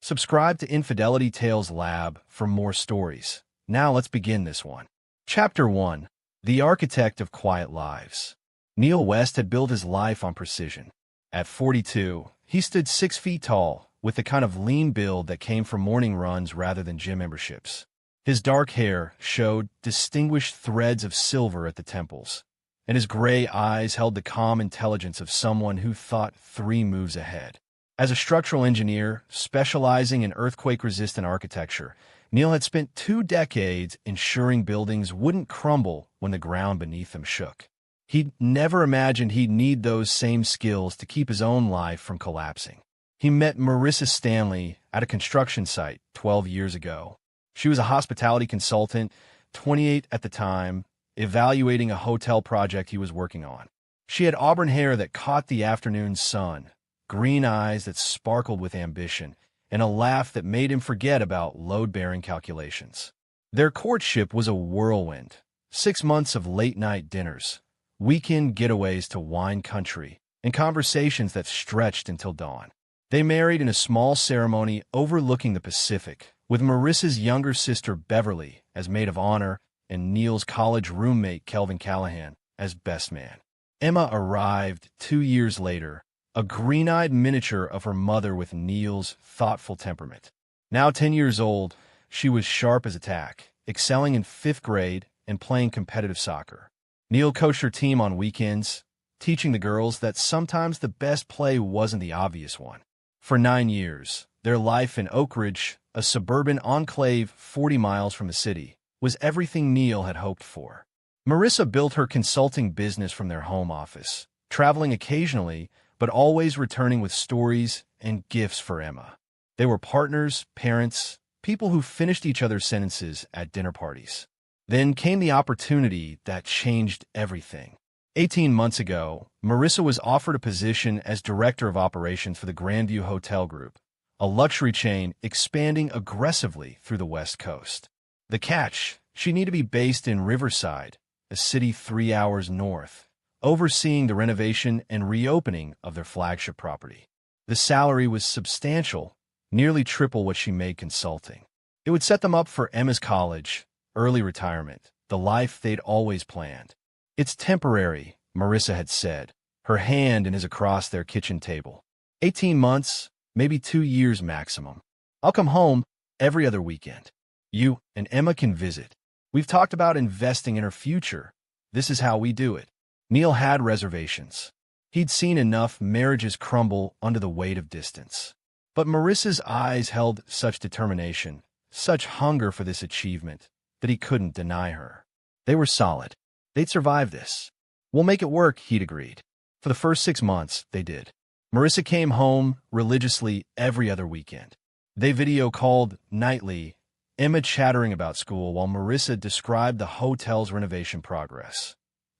Subscribe to Infidelity Tales Lab for more stories. Now let's begin this one. Chapter 1. The Architect of Quiet Lives. Neil West had built his life on precision. At 42, he stood 6 feet tall, with the kind of lean build that came from morning runs rather than gym memberships. His dark hair showed distinguished threads of silver at the temples, and his gray eyes held the calm intelligence of someone who thought 3 moves ahead. As a structural engineer specializing in earthquake-resistant architecture, Neil had spent 2 decades ensuring buildings wouldn't crumble when the ground beneath them shook. He'd never imagined he'd need those same skills to keep his own life from collapsing. He met Marissa Stanley at a construction site 12 years ago. She was a hospitality consultant, 28 at the time, evaluating a hotel project he was working on. She had auburn hair that caught the afternoon sun, green eyes that sparkled with ambition, and a laugh that made him forget about load-bearing calculations. Their courtship was a whirlwind. 6 months of late-night dinners, weekend getaways to wine country, and conversations that stretched until dawn. They married in a small ceremony overlooking the Pacific, with Marissa's younger sister Beverly as maid of honor and Neil's college roommate Kelvin Callahan as best man. Emma arrived 2 years later, a green-eyed miniature of her mother with Neil's thoughtful temperament. Now 10 years old, she was sharp as a tack, excelling in 5th grade and playing competitive soccer. Neil coached her team on weekends, teaching the girls that sometimes the best play wasn't the obvious one. For 9 years, their life in Oak Ridge, a suburban enclave 40 miles from the city, was everything Neil had hoped for. Marissa built her consulting business from their home office, traveling occasionally, but always returning with stories and gifts for Emma. They were partners, parents, people who finished each other's sentences at dinner parties. Then came the opportunity that changed everything. 18 months ago, Marissa was offered a position as director of operations for the Grandview Hotel Group, a luxury chain expanding aggressively through the West Coast. The catch: she needed to be based in Riverside, a city 3 hours north, overseeing the renovation and reopening of their flagship property. The salary was substantial, nearly triple what she made consulting. It would set them up for Emma's college, early retirement, the life they'd always planned. "It's temporary," Marissa had said, her hand in his across their kitchen table. 18 months, maybe 2 years maximum. "I'll come home every other weekend. You and Emma can visit. We've talked about investing in her future. This is how we do it." Neil had reservations. He'd seen enough marriages crumble under the weight of distance. But Marissa's eyes held such determination, such hunger for this achievement, that he couldn't deny her. They were solid. They'd survive this. "We'll make it work," he'd agreed. For the first 6 months, they did. Marissa came home religiously every other weekend. They video-called nightly, Emma chattering about school while Marissa described the hotel's renovation progress.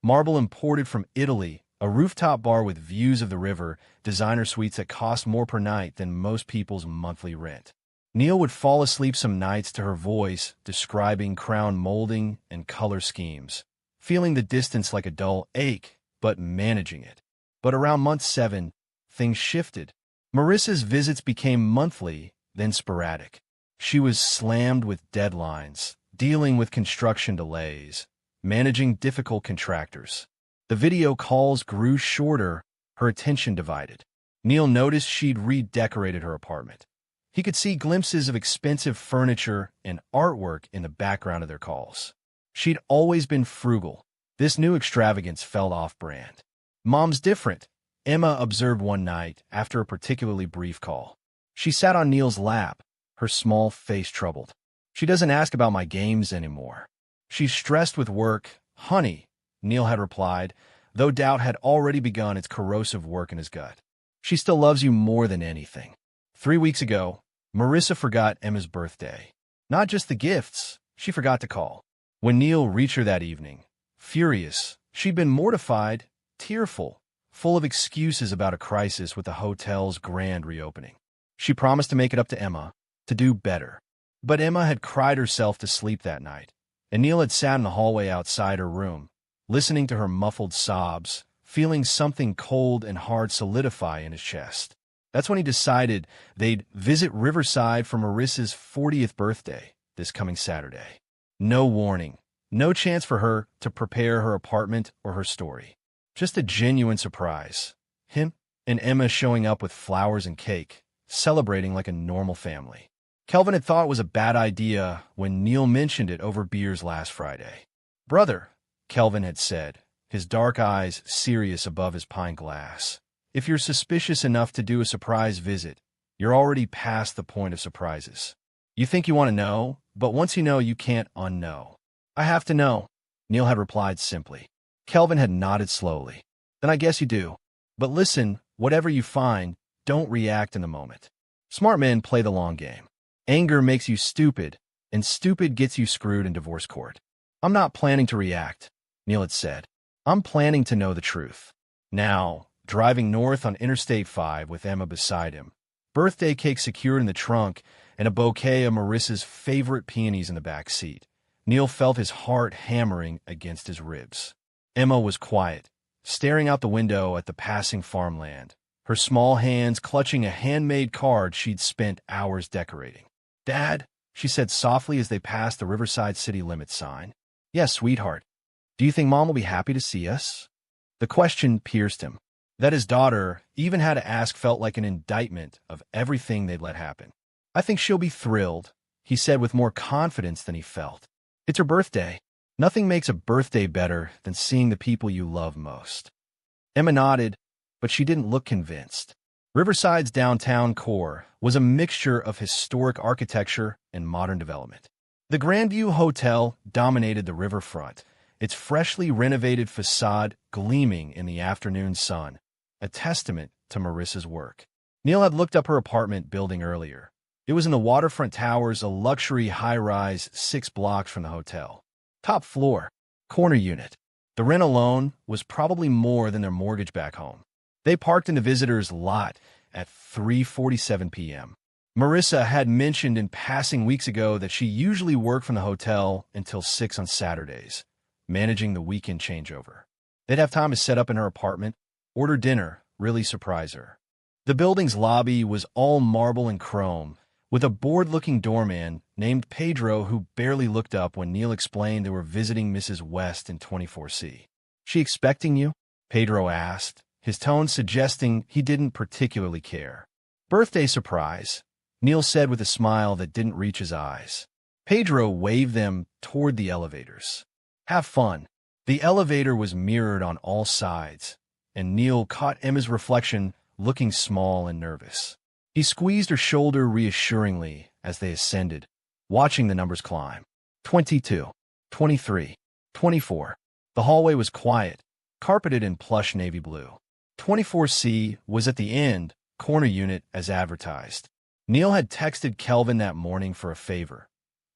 Marble imported from Italy, a rooftop bar with views of the river, designer suites that cost more per night than most people's monthly rent. Neil would fall asleep some nights to her voice describing crown molding and color schemes, feeling the distance like a dull ache, but managing it. But around month 7, things shifted. Marissa's visits became monthly, then sporadic. She was slammed with deadlines, dealing with construction delays, managing difficult contractors. The video calls grew shorter, her attention divided. Neil noticed she'd redecorated her apartment. He could see glimpses of expensive furniture and artwork in the background of their calls. She'd always been frugal. This new extravagance felt off-brand. "Mom's different," Emma observed one night after a particularly brief call. She sat on Neil's lap, her small face troubled. "She doesn't ask about my games anymore. She's stressed with work, honey," Neil had replied, though doubt had already begun its corrosive work in his gut. "She still loves you more than anything." 3 weeks ago, Marissa forgot Emma's birthday. Not just the gifts, she forgot to call. When Neil reached her that evening, furious, she'd been mortified, tearful, full of excuses about a crisis with the hotel's grand reopening. She promised to make it up to Emma, to do better. But Emma had cried herself to sleep that night, and Neil had sat in the hallway outside her room, listening to her muffled sobs, feeling something cold and hard solidify in his chest. That's when he decided they'd visit Riverside for Marissa's 40th birthday this coming Saturday. No warning, no chance for her to prepare her apartment or her story. Just a genuine surprise. Him and Emma showing up with flowers and cake, celebrating like a normal family. Kelvin had thought it was a bad idea when Neil mentioned it over beers last Friday. "Brother," Kelvin had said, his dark eyes serious above his pint glass, "if you're suspicious enough to do a surprise visit, you're already past the point of surprises. You think you want to know, but once you know, you can't unknow." "I have to know," Neil had replied simply. Kelvin had nodded slowly. "Then I guess you do. But listen, whatever you find, don't react in the moment. Smart men play the long game. Anger makes you stupid, and stupid gets you screwed in divorce court." "I'm not planning to react," Neil had said. "I'm planning to know the truth." Now, driving north on Interstate 5 with Emma beside him, birthday cake secured in the trunk, and a bouquet of Marissa's favorite peonies in the back seat, Neil felt his heart hammering against his ribs. Emma was quiet, staring out the window at the passing farmland, her small hands clutching a handmade card she'd spent hours decorating. "Dad," she said softly as they passed the Riverside city limits sign. "Yes, sweetheart. Do you think Mom will be happy to see us?" The question pierced him. That his daughter even had to ask felt like an indictment of everything they'd let happen. "I think she'll be thrilled," he said with more confidence than he felt. "It's her birthday. Nothing makes a birthday better than seeing the people you love most." Emma nodded, but she didn't look convinced. Riverside's downtown core was a mixture of historic architecture and modern development. The Grandview Hotel dominated the riverfront, its freshly renovated facade gleaming in the afternoon sun, a testament to Marissa's work. Neil had looked up her apartment building earlier. It was in the waterfront towers, a luxury high-rise 6 blocks from the hotel. Top floor, corner unit. The rent alone was probably more than their mortgage back home. They parked in the visitors' lot at 3:47 p.m. Marissa had mentioned in passing weeks ago that she usually worked from the hotel until 6 on Saturdays, managing the weekend changeover. They'd have time to set up in her apartment, order dinner, really surprise her. The building's lobby was all marble and chrome, with a bored-looking doorman named Pedro who barely looked up when Neil explained they were visiting Mrs. West in 24C. "She expecting you?" Pedro asked, his tone suggesting he didn't particularly care. "Birthday surprise," Neil said with a smile that didn't reach his eyes. Pedro waved them toward the elevators. "Have fun." The elevator was mirrored on all sides, and Neil caught Emma's reflection looking small and nervous. He squeezed her shoulder reassuringly as they ascended, watching the numbers climb. 22, 23, 24. The hallway was quiet, carpeted in plush navy blue. 24C was at the end, corner unit as advertised. Neil had texted Kelvin that morning for a favor.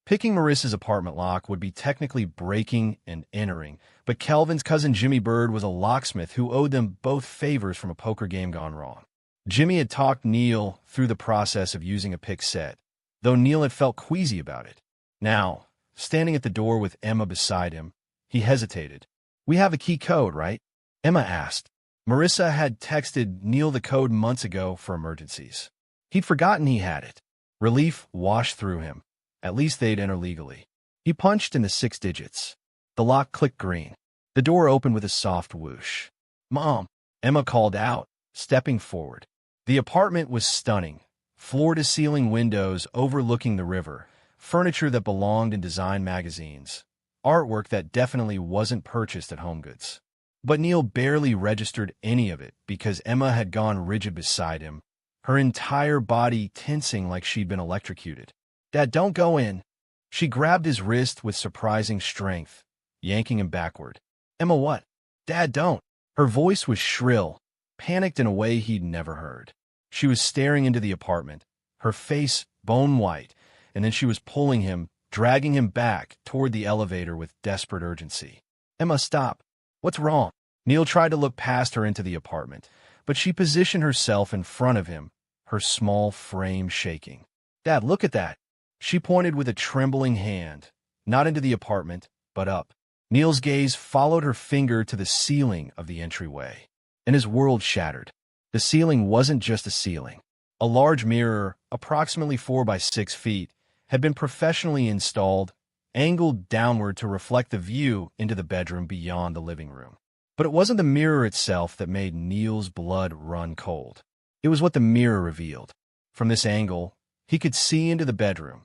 Picking Marissa's apartment lock would be technically breaking and entering, but Kelvin's cousin Jimmy Bird was a locksmith who owed them both favors from a poker game gone wrong. Jimmy had talked Neil through the process of using a pick set, though Neil had felt queasy about it. Now, standing at the door with Emma beside him, he hesitated. "We have a key code, right?" Emma asked. Marissa had texted Neil the code months ago for emergencies. He'd forgotten he had it. Relief washed through him. At least they'd enter legally. He punched in the 6 digits. The lock clicked green. The door opened with a soft whoosh. "Mom," Emma called out, stepping forward. The apartment was stunning. Floor-to-ceiling windows overlooking the river, furniture that belonged in design magazines, artwork that definitely wasn't purchased at HomeGoods. But Neil barely registered any of it because Emma had gone rigid beside him, her entire body tensing like she'd been electrocuted. "Dad, don't go in." She grabbed his wrist with surprising strength, yanking him backward. "Emma, what?" "Dad, don't." Her voice was shrill, panicked in a way he'd never heard. She was staring into the apartment, her face bone white, and then she was pulling him, dragging him back toward the elevator with desperate urgency. "Emma, stop. What's wrong?" Neil tried to look past her into the apartment, but she positioned herself in front of him, her small frame shaking. "Dad, look at that." She pointed with a trembling hand, not into the apartment, but up. Neil's gaze followed her finger to the ceiling of the entryway, and his world shattered. The ceiling wasn't just a ceiling. A large mirror, approximately 4 by 6 feet, had been professionally installed, angled downward to reflect the view into the bedroom beyond the living room. But it wasn't the mirror itself that made Neil's blood run cold. It was what the mirror revealed. From this angle, he could see into the bedroom,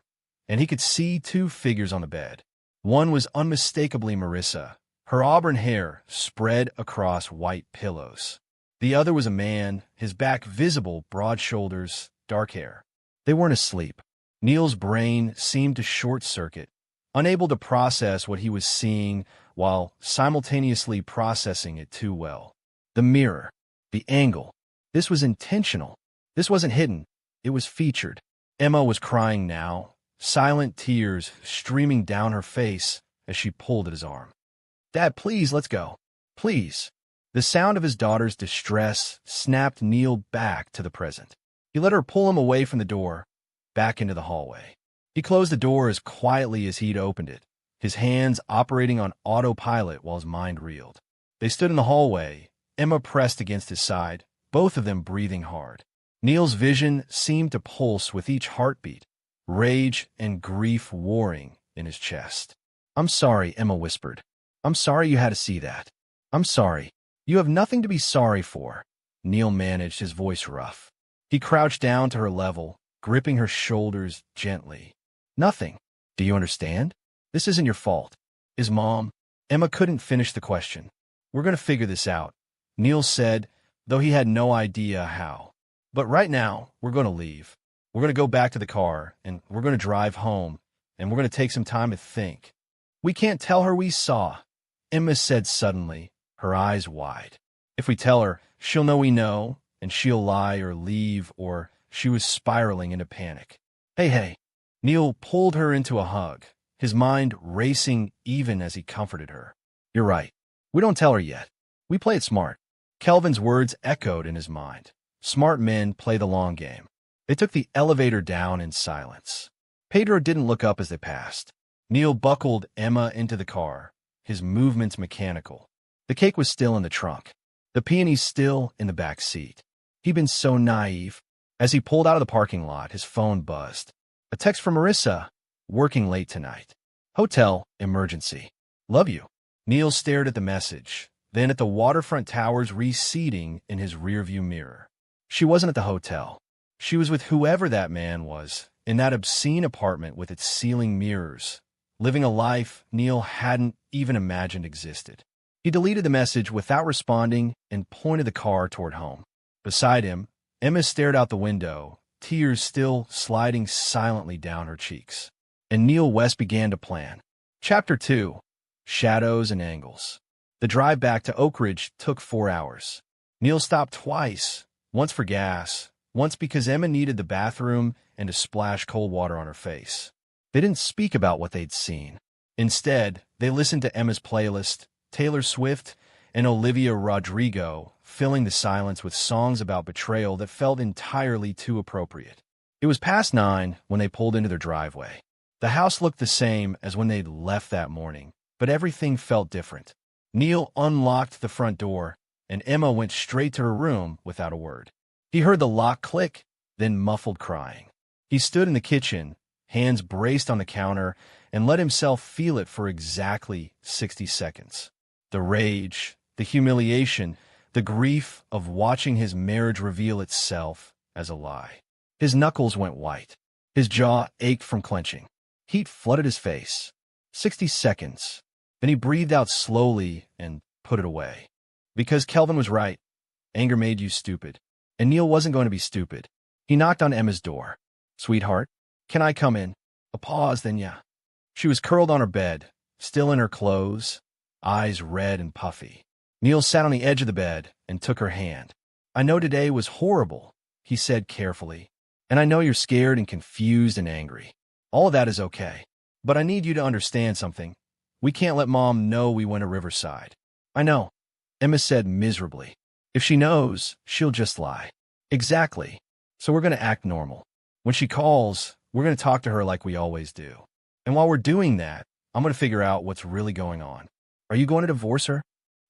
and he could see two figures on the bed. One was unmistakably Marissa, her auburn hair spread across white pillows. The other was a man, his back visible, broad shoulders, dark hair. They weren't asleep. Neil's brain seemed to short-circuit, unable to process what he was seeing while simultaneously processing it too well. The mirror, the angle. This was intentional. This wasn't hidden. It was featured. Emma was crying now, silent tears streaming down her face as she pulled at his arm. "Dad, please, let's go. Please." The sound of his daughter's distress snapped Neil back to the present. He let her pull him away from the door, back into the hallway. He closed the door as quietly as he'd opened it, his hands operating on autopilot while his mind reeled. They stood in the hallway, Emma pressed against his side, both of them breathing hard. Neil's vision seemed to pulse with each heartbeat, rage and grief warring in his chest. "I'm sorry," Emma whispered. "I'm sorry you had to see that. I'm sorry." "You have nothing to be sorry for," Neil managed, his voice rough. He crouched down to her level, gripping her shoulders gently. "Nothing. Do you understand? This isn't your fault. Is Mom?" Emma couldn't finish the question. "We're going to figure this out," Neil said, though he had no idea how. "But right now, we're going to leave. We're going to go back to the car, and we're going to drive home, and we're going to take some time to think. We can't tell her we saw," Emma said suddenly, her eyes wide. "If we tell her, she'll know we know, and she'll lie or leave," or she was spiraling into panic. Hey. Neil pulled her into a hug, his mind racing even as he comforted her. "You're right. We don't tell her yet. We play it smart." Kelvin's words echoed in his mind. Smart men play the long game. They took the elevator down in silence. Pedro didn't look up as they passed. Neil buckled Emma into the car, his movements mechanical. The cake was still in the trunk, the peonies still in the back seat. He'd been so naive. As he pulled out of the parking lot, his phone buzzed. A text from Marissa, "Working late tonight. Hotel emergency. Love you." Neil stared at the message, then at the waterfront towers receding in his rearview mirror. She wasn't at the hotel. She was with whoever that man was, in that obscene apartment with its ceiling mirrors, living a life Neil hadn't even imagined existed. He deleted the message without responding and pointed the car toward home. Beside him, Emma stared out the window, tears still sliding silently down her cheeks. And Neil West began to plan. Chapter 2. Shadows and Angles. The drive back to Oak Ridge took 4 hours. Neil stopped twice, once for gas, once because Emma needed the bathroom and to splash cold water on her face. They didn't speak about what they'd seen. Instead, they listened to Emma's playlist, Taylor Swift and Olivia Rodrigo, filling the silence with songs about betrayal that felt entirely too appropriate. It was past 9 when they pulled into their driveway. The house looked the same as when they'd left that morning, but everything felt different. Neil unlocked the front door, and Emma went straight to her room without a word. He heard the lock click, then muffled crying. He stood in the kitchen, hands braced on the counter, and let himself feel it for exactly 60 seconds. The rage, the humiliation, the grief of watching his marriage reveal itself as a lie. His knuckles went white. His jaw ached from clenching. Heat flooded his face. 60 seconds. Then he breathed out slowly and put it away. Because Kelvin was right. Anger made you stupid. And Neil wasn't going to be stupid. He knocked on Emma's door. "Sweetheart, can I come in?" A pause, then yeah. She was curled on her bed, still in her clothes, eyes red and puffy. Neil sat on the edge of the bed and took her hand. "I know today was horrible," he said carefully. "And I know you're scared and confused and angry. All of that is okay. But I need you to understand something. We can't let Mom know we went to Riverside." "I know," Emma said miserably. "If she knows, she'll just lie." "Exactly. So we're going to act normal. When she calls, we're going to talk to her like we always do. And while we're doing that, I'm going to figure out what's really going on. Are you going to divorce her?"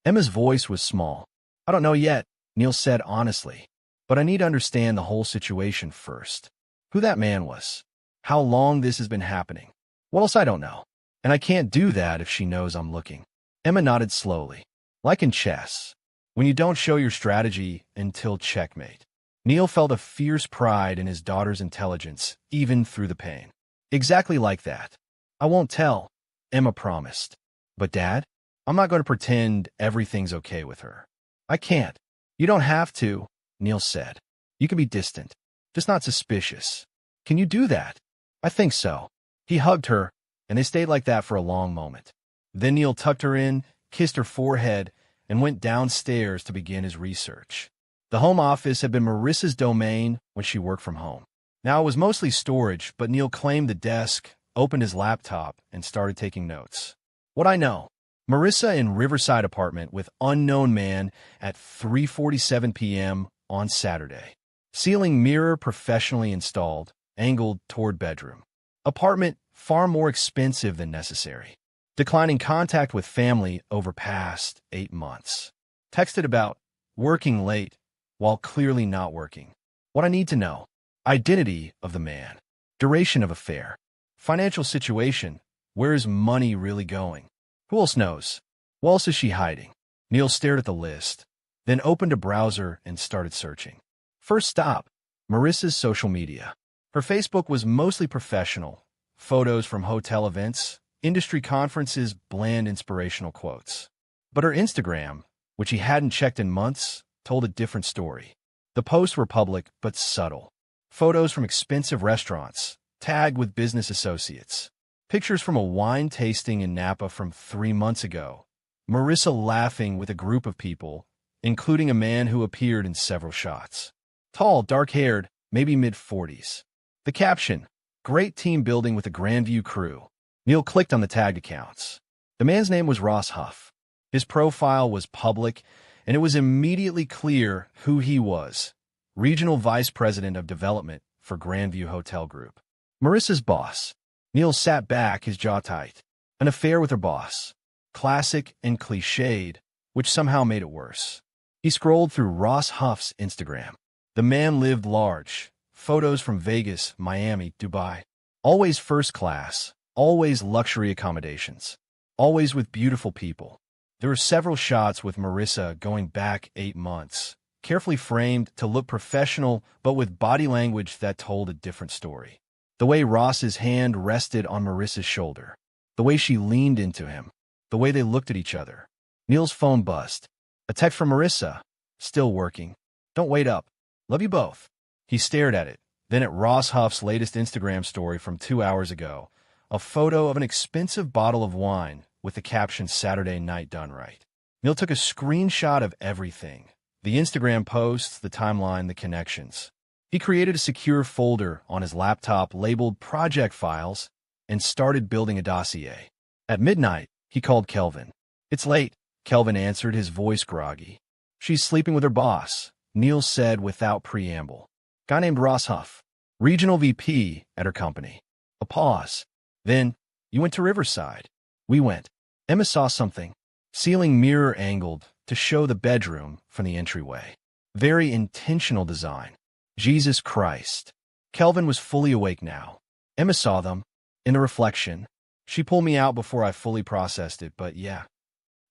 Emma's voice was small. "I don't know yet," Neil said honestly. But I need to understand the whole situation first. Who that man was. How long this has been happening. What else I don't know. And I can't do that if she knows I'm looking. Emma nodded slowly. Like in chess, when you don't show your strategy until checkmate. Neil felt a fierce pride in his daughter's intelligence, even through the pain. Exactly like that. I won't tell, Emma promised. But Dad, I'm not going to pretend everything's okay with her. I can't. You don't have to, Neil said. You can be distant, just not suspicious. Can you do that? I think so. He hugged her, and they stayed like that for a long moment. Then Neil tucked her in, kissed her forehead, and went downstairs to begin his research. The home office had been Marissa's domain when she worked from home. Now it was mostly storage, but Neil claimed the desk, opened his laptop, and started taking notes. What I know. Marissa in Riverside apartment with unknown man at 3:47 p.m. on Saturday. Ceiling mirror professionally installed, angled toward bedroom. Apartment far more expensive than necessary. Declining contact with family over past 8 months. Texted about working late while clearly not working. What I need to know. Identity of the man. Duration of affair. Financial situation. Where is money really going? Who else knows? What else is she hiding? Neil stared at the list, then opened a browser and started searching. First stop, Marissa's social media. Her Facebook was mostly professional. Photos from hotel events, industry conferences, bland inspirational quotes. But her Instagram, which he hadn't checked in months, told a different story. The posts were public but subtle. Photos from expensive restaurants, tagged with business associates. Pictures from a wine tasting in Napa from 3 months ago. Marissa laughing with a group of people, including a man who appeared in several shots. Tall, dark-haired, maybe mid-40s. The caption, great team building with a Grandview crew. Neil clicked on the tagged accounts. The man's name was Ross Huff. His profile was public, and it was immediately clear who he was. Regional Vice President of Development for Grandview Hotel Group. Marissa's boss. Neil sat back, his jaw tight. An affair with her boss. Classic and cliched, which somehow made it worse. He scrolled through Ross Huff's Instagram. The man lived large. Photos from Vegas, Miami, Dubai. Always first class. Always luxury accommodations. Always with beautiful people. There were several shots with Marissa going back 8 months. Carefully framed to look professional, but with body language that told a different story. The way Ross's hand rested on Marissa's shoulder. The way she leaned into him. The way they looked at each other. Neil's phone buzzed. A text from Marissa. Still working. Don't wait up. Love you both. He stared at it, then at Ross Huff's latest Instagram story from 2 hours ago. A photo of an expensive bottle of wine with the caption Saturday night done right. Neil took a screenshot of everything. The Instagram posts, the timeline, the connections. He created a secure folder on his laptop labeled Project Files and started building a dossier. At midnight, he called Kelvin. It's late, Kelvin answered, his voice groggy. She's sleeping with her boss, Neil said without preamble. Guy named Ross Huff, regional VP at her company. A pause. Then, you went to Riverside. We went. Emma saw something. Ceiling mirror angled to show the bedroom from the entryway. Very intentional design. Jesus Christ. Kelvin was fully awake now. Emma saw them. In the reflection. She pulled me out before I fully processed it, but yeah.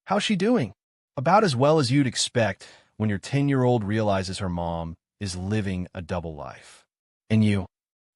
How's she doing? About as well as you'd expect when your 10-year-old realizes her mom is living a double life. And you?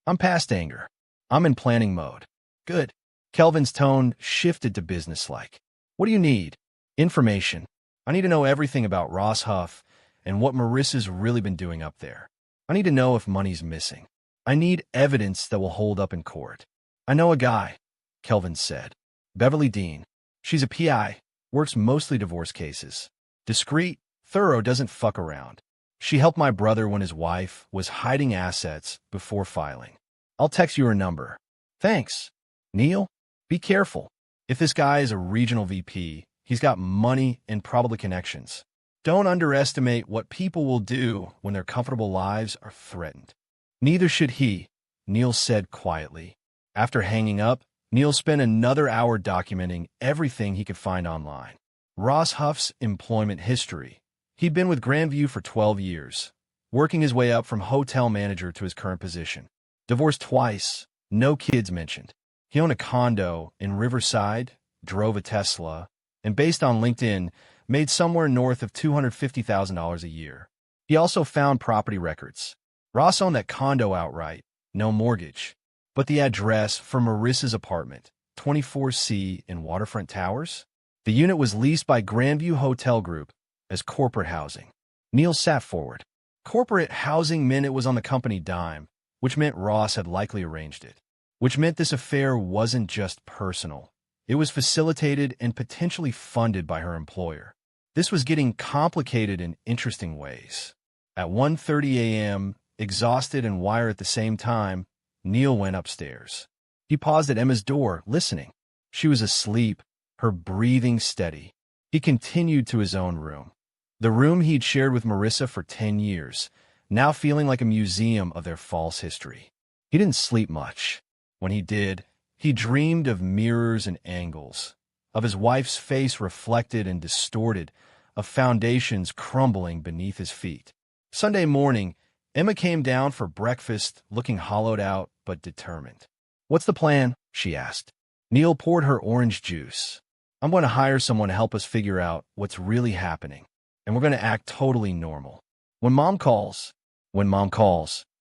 I'm past anger. I'm in planning mode. Good. Kelvin's tone shifted to businesslike. What do you need? Information. I need to know everything about Ross Huff and what Marissa's really been doing up there. I need to know if money's missing. I need evidence that will hold up in court. I know a guy, Kelvin said. Beverly Dean. She's a PI, works mostly divorce cases. Discreet, thorough, doesn't fuck around. She helped my brother when his wife was hiding assets before filing. I'll text you her number. Thanks. Neil, be careful. If this guy is a regional VP, he's got money and probably connections. Don't underestimate what people will do when their comfortable lives are threatened. Neither should he, Neil said quietly. After hanging up, Neil spent another hour documenting everything he could find online. Ross Huff's employment history. He'd been with Grandview for 12 years. working his way up from hotel manager to his current position. Divorced twice, no kids mentioned. He owned a condo in Riverside, drove a Tesla, and based on LinkedIn, made somewhere north of $250,000 a year. He also found property records. Ross owned that condo outright, no mortgage. But the address for Marissa's apartment, 24C in Waterfront Towers? The unit was leased by Grandview Hotel Group as corporate housing. Neil sat forward. Corporate housing meant it was on the company dime, which meant Ross had likely arranged it. Which meant this affair wasn't just personal. It was facilitated and potentially funded by her employer. This was getting complicated in interesting ways. At 1:30 a.m., exhausted and wired at the same time, Neil went upstairs. He paused at Emma's door, listening. She was asleep, her breathing steady. He continued to his own room. The room he'd shared with Marissa for 10 years, now feeling like a museum of their false history. He didn't sleep much. When he did, he dreamed of mirrors and angles, of his wife's face reflected and distorted, of foundations crumbling beneath his feet. Sunday morning, Emma came down for breakfast, looking hollowed out but determined. "What's the plan?" she asked. Neil poured her orange juice. "I'm going to hire someone to help us figure out what's really happening, and we're going to act totally normal. When Mom calls,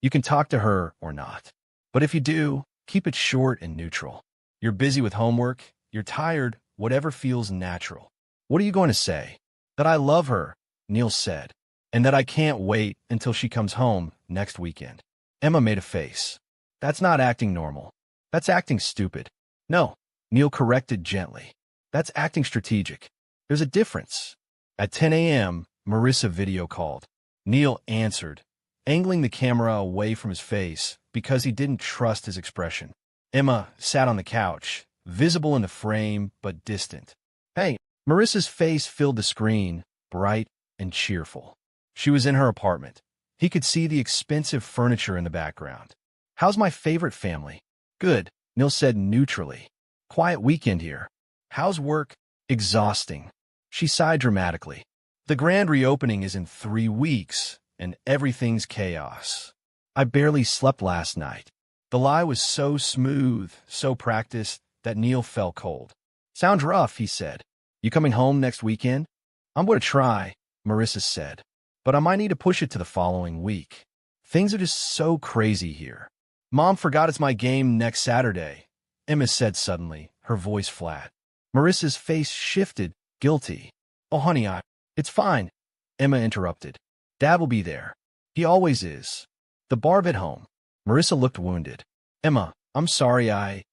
you can talk to her or not. But if you do, keep it short and neutral. You're busy with homework, you're tired, whatever feels natural." "What are you going to say?" "That I love her," Neil said, "and that I can't wait until she comes home next weekend." Emma made a face. "That's not acting normal. That's acting stupid." "No," Neil corrected gently. "That's acting strategic. There's a difference." At 10 a.m., Marissa video called. Neil answered, angling the camera away from his face because he didn't trust his expression. Emma sat on the couch, visible in the frame but distant. "Hey." Marissa's face filled the screen, bright and cheerful. She was in her apartment. He could see the expensive furniture in the background. "How's my favorite family?" "Good," Neil said neutrally. "Quiet weekend here." "How's work?" "Exhausting." She sighed dramatically. "The grand reopening is in 3 weeks, and everything's chaos. I barely slept last night." The lie was so smooth, so practiced, that Neil felt cold. "Sounds rough," he said. "You coming home next weekend?" "I'm going to try," Marissa said. "But I might need to push it to the following week. Things are just so crazy here." "Mom forgot it's my game next Saturday," Emma said suddenly, her voice flat. Marissa's face shifted, guilty. "Oh, honey, it's fine," Emma interrupted. "Dad will be there. He always is." "The barb at home." Marissa looked wounded. "Emma, I'm sorry, I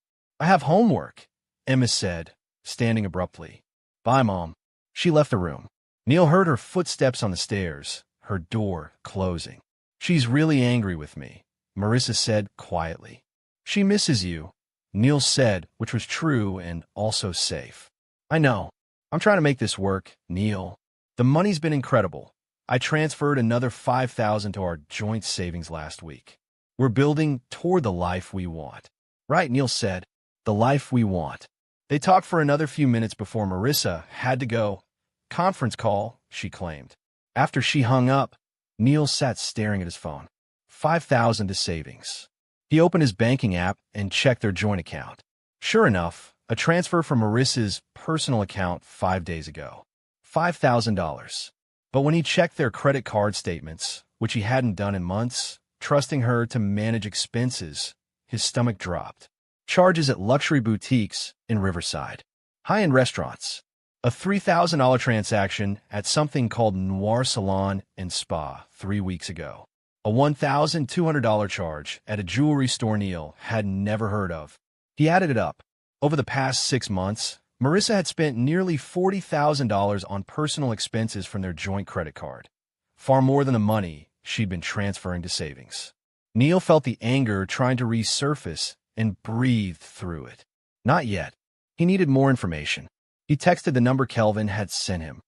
have homework," Emma said, standing abruptly. "Bye, Mom." She left the room. Neil heard her footsteps on the stairs, her door closing. "She's really angry with me," Marissa said quietly. "She misses you," Neil said, which was true and also safe. "I know. I'm trying to make this work, Neil. The money's been incredible. I transferred another $5,000 to our joint savings last week. We're building toward the life we want." "Right," Neil said. "The life we want." They talked for another few minutes before Marissa had to go. "Conference call," she claimed. After she hung up, Neil sat staring at his phone. 5,000 to savings. He opened his banking app and checked their joint account. Sure enough, a transfer from Marissa's personal account 5 days ago. $5,000. But when he checked their credit card statements, which he hadn't done in months, trusting her to manage expenses, his stomach dropped. Charges at luxury boutiques in Riverside. High-end restaurants. A $3,000 transaction at something called Noir Salon and Spa 3 weeks ago. A $1,200 charge at a jewelry store Neil had never heard of. He added it up. Over the past 6 months, Marissa had spent nearly $40,000 on personal expenses from their joint credit card. Far more than the money she'd been transferring to savings. Neil felt the anger trying to resurface and breathed through it. Not yet. He needed more information. He texted the number Kelvin had sent him.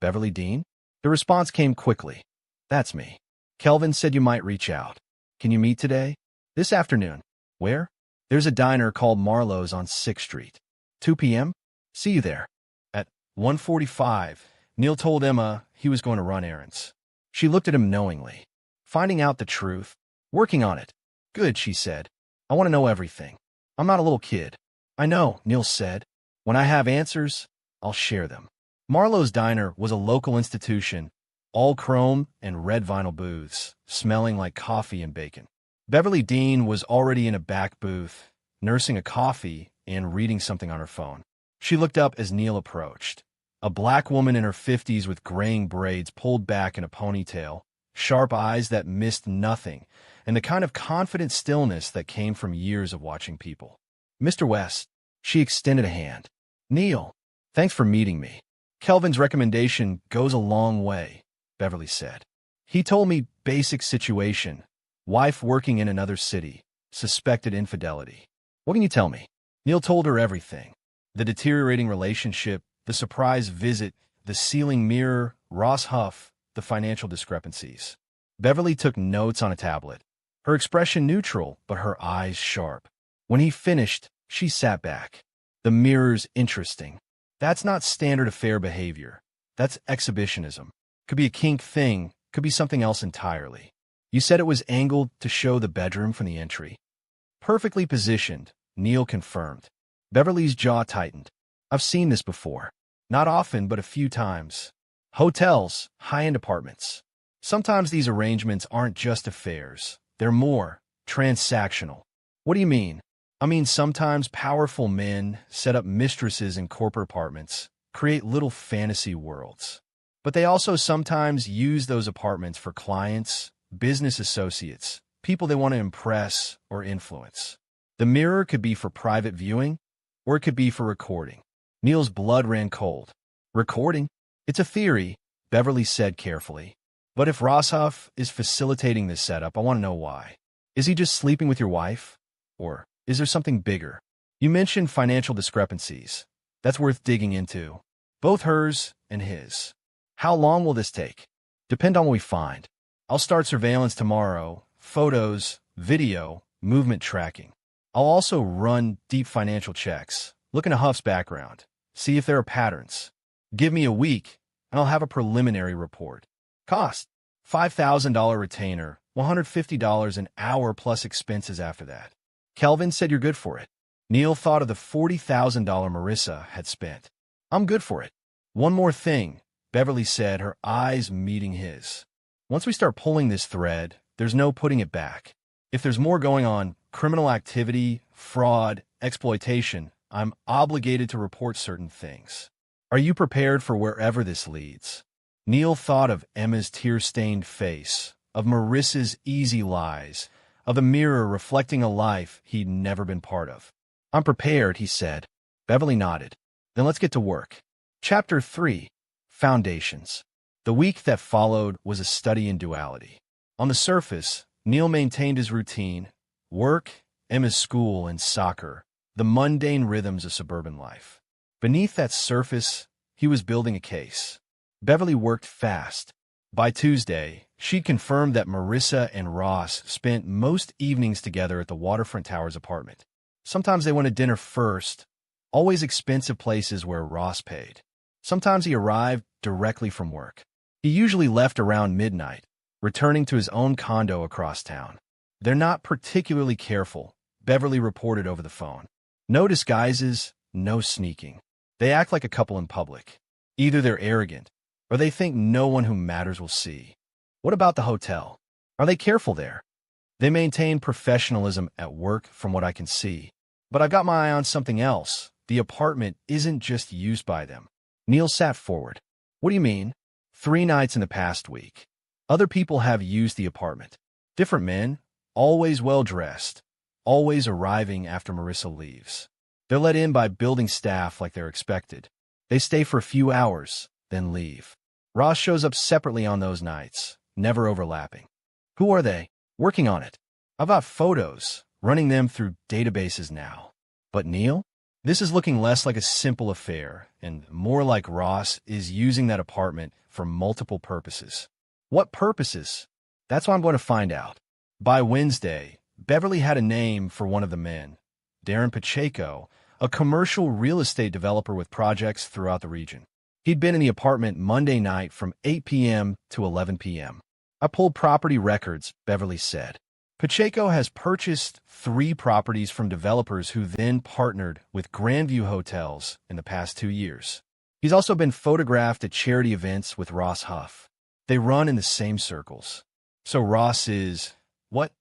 "Beverly Dean?" The response came quickly. "That's me. Kelvin said you might reach out. Can you meet today?" "This afternoon." "Where?" "There's a diner called Marlowe's on 6th Street. 2 p.m.? See you there." At 1:45, Neil told Emma he was going to run errands. She looked at him knowingly. Finding out the truth. Working on it. Good, she said. I want to know everything. I'm not a little kid. I know, Neil said. When I have answers, I'll share them. Marlowe's Diner was a local institution, all chrome and red vinyl booths, smelling like coffee and bacon. Beverly Dean was already in a back booth, nursing a coffee and reading something on her phone. She looked up as Neil approached. A black woman in her 50s with graying braids pulled back in a ponytail, sharp eyes that missed nothing, and the kind of confident stillness that came from years of watching people. Mr. West, she extended a hand. Neil, thanks for meeting me. Kelvin's recommendation goes a long way, Beverly said. He told me basic situation, wife working in another city, suspected infidelity. What can you tell me? Neil told her everything. The deteriorating relationship, the surprise visit, the ceiling mirror, Ross Huff, the financial discrepancies. Beverly took notes on a tablet, her expression neutral, but her eyes sharp. When he finished, she sat back. The mirror's interesting. That's not standard affair behavior. That's exhibitionism. Could be a kink thing, could be something else entirely. You said it was angled to show the bedroom from the entry. Perfectly positioned, Neil confirmed. Beverly's jaw tightened. I've seen this before. Not often, but a few times. Hotels, high-end apartments. Sometimes these arrangements aren't just affairs. They're more transactional. What do you mean? I mean, sometimes powerful men set up mistresses in corporate apartments, create little fantasy worlds. But they also sometimes use those apartments for clients, business associates, people they want to impress or influence. The mirror could be for private viewing, or it could be for recording. Neil's blood ran cold. Recording? It's a theory, Beverly said carefully. But if Roshoff is facilitating this setup, I want to know why. Is he just sleeping with your wife? Or is there something bigger? You mentioned financial discrepancies. That's worth digging into. Both hers and his. How long will this take? Depend on what we find. I'll start surveillance tomorrow. Photos, video, movement tracking. I'll also run deep financial checks. Look into Huff's background. See if there are patterns. Give me a week, and I'll have a preliminary report. Cost: $5,000 retainer, $150 an hour plus expenses after that. Kelvin said you're good for it. Neil thought of the $40,000 Marissa had spent. I'm good for it. One more thing, Beverly said, her eyes meeting his. Once we start pulling this thread, there's no putting it back. If there's more going on, criminal activity, fraud, exploitation, I'm obligated to report certain things. Are you prepared for wherever this leads? Neil thought of Emma's tear-stained face, of Marissa's easy lies, of the mirror reflecting a life he'd never been part of. I'm prepared, he said. Beverly nodded. Then let's get to work. Chapter 3. Foundations. The week that followed was a study in duality. On the surface, Neil maintained his routine, work, Emma's school, and soccer, the mundane rhythms of suburban life. Beneath that surface, he was building a case. Beverly worked fast. By Tuesday, she'd confirmed that Marissa and Ross spent most evenings together at the Waterfront Towers apartment. Sometimes they went to dinner first, always expensive places where Ross paid. Sometimes he arrived directly from work. He usually left around midnight, returning to his own condo across town. They're not particularly careful, Beverly reported over the phone. No disguises, no sneaking. They act like a couple in public. Either they're arrogant, or they think no one who matters will see. What about the hotel? Are they careful there? They maintain professionalism at work from what I can see. But I've got my eye on something else. The apartment isn't just used by them. Neil sat forward. What do you mean? 3 nights in the past week. Other people have used the apartment. Different men, always well-dressed, always arriving after Marissa leaves. They're let in by building staff like they're expected. They stay for a few hours, then leave. Ross shows up separately on those nights, never overlapping. Who are they? Working on it. I've got photos, running them through databases now. But Neil? This is looking less like a simple affair, and more like Ross is using that apartment for multiple purposes. What purposes? That's what I'm going to find out. By Wednesday, Beverly had a name for one of the men, Darren Pacheco, a commercial real estate developer with projects throughout the region. He'd been in the apartment Monday night from 8 p.m. to 11 p.m. I pulled property records, Beverly said. Pacheco has purchased 3 properties from developers who then partnered with Grandview Hotels in the past 2 years. He's also been photographed at charity events with Ross Huff. They run in the same circles. So Ross is, what?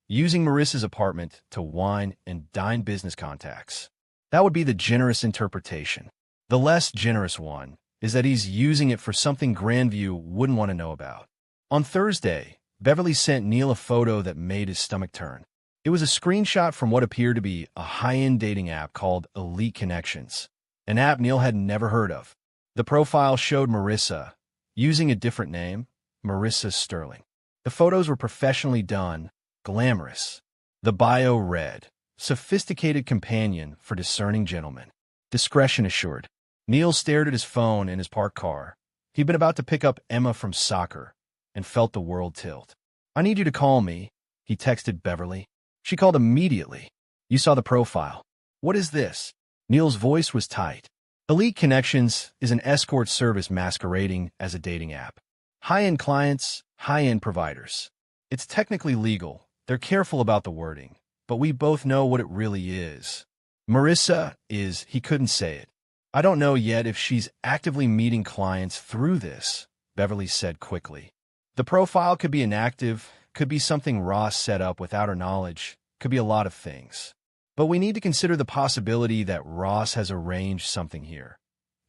Using Marissa's apartment to wine and dine business contacts. That would be the generous interpretation. The less generous one is that he's using it for something Grandview wouldn't want to know about. On Thursday, Beverly sent Neil a photo that made his stomach turn. It was a screenshot from what appeared to be a high-end dating app called Elite Connections, an app Neil had never heard of. The profile showed Marissa, using a different name, Marissa Sterling. The photos were professionally done, glamorous. The bio read, "Sophisticated companion for discerning gentlemen. Discretion assured." Neil stared at his phone in his parked car. He'd been about to pick up Emma from soccer and felt the world tilt. "I need you to call me," he texted Beverly. She called immediately. "You saw the profile. What is this?" Neil's voice was tight. Elite Connections is an escort service masquerading as a dating app. High-end clients, high-end providers. It's technically legal. They're careful about the wording, but we both know what it really is. Marissa is, he couldn't say it. "I don't know yet if she's actively meeting clients through this," Beverly said quickly. The profile could be inactive, could be something Ross set up without her knowledge, could be a lot of things. But we need to consider the possibility that Ross has arranged something here,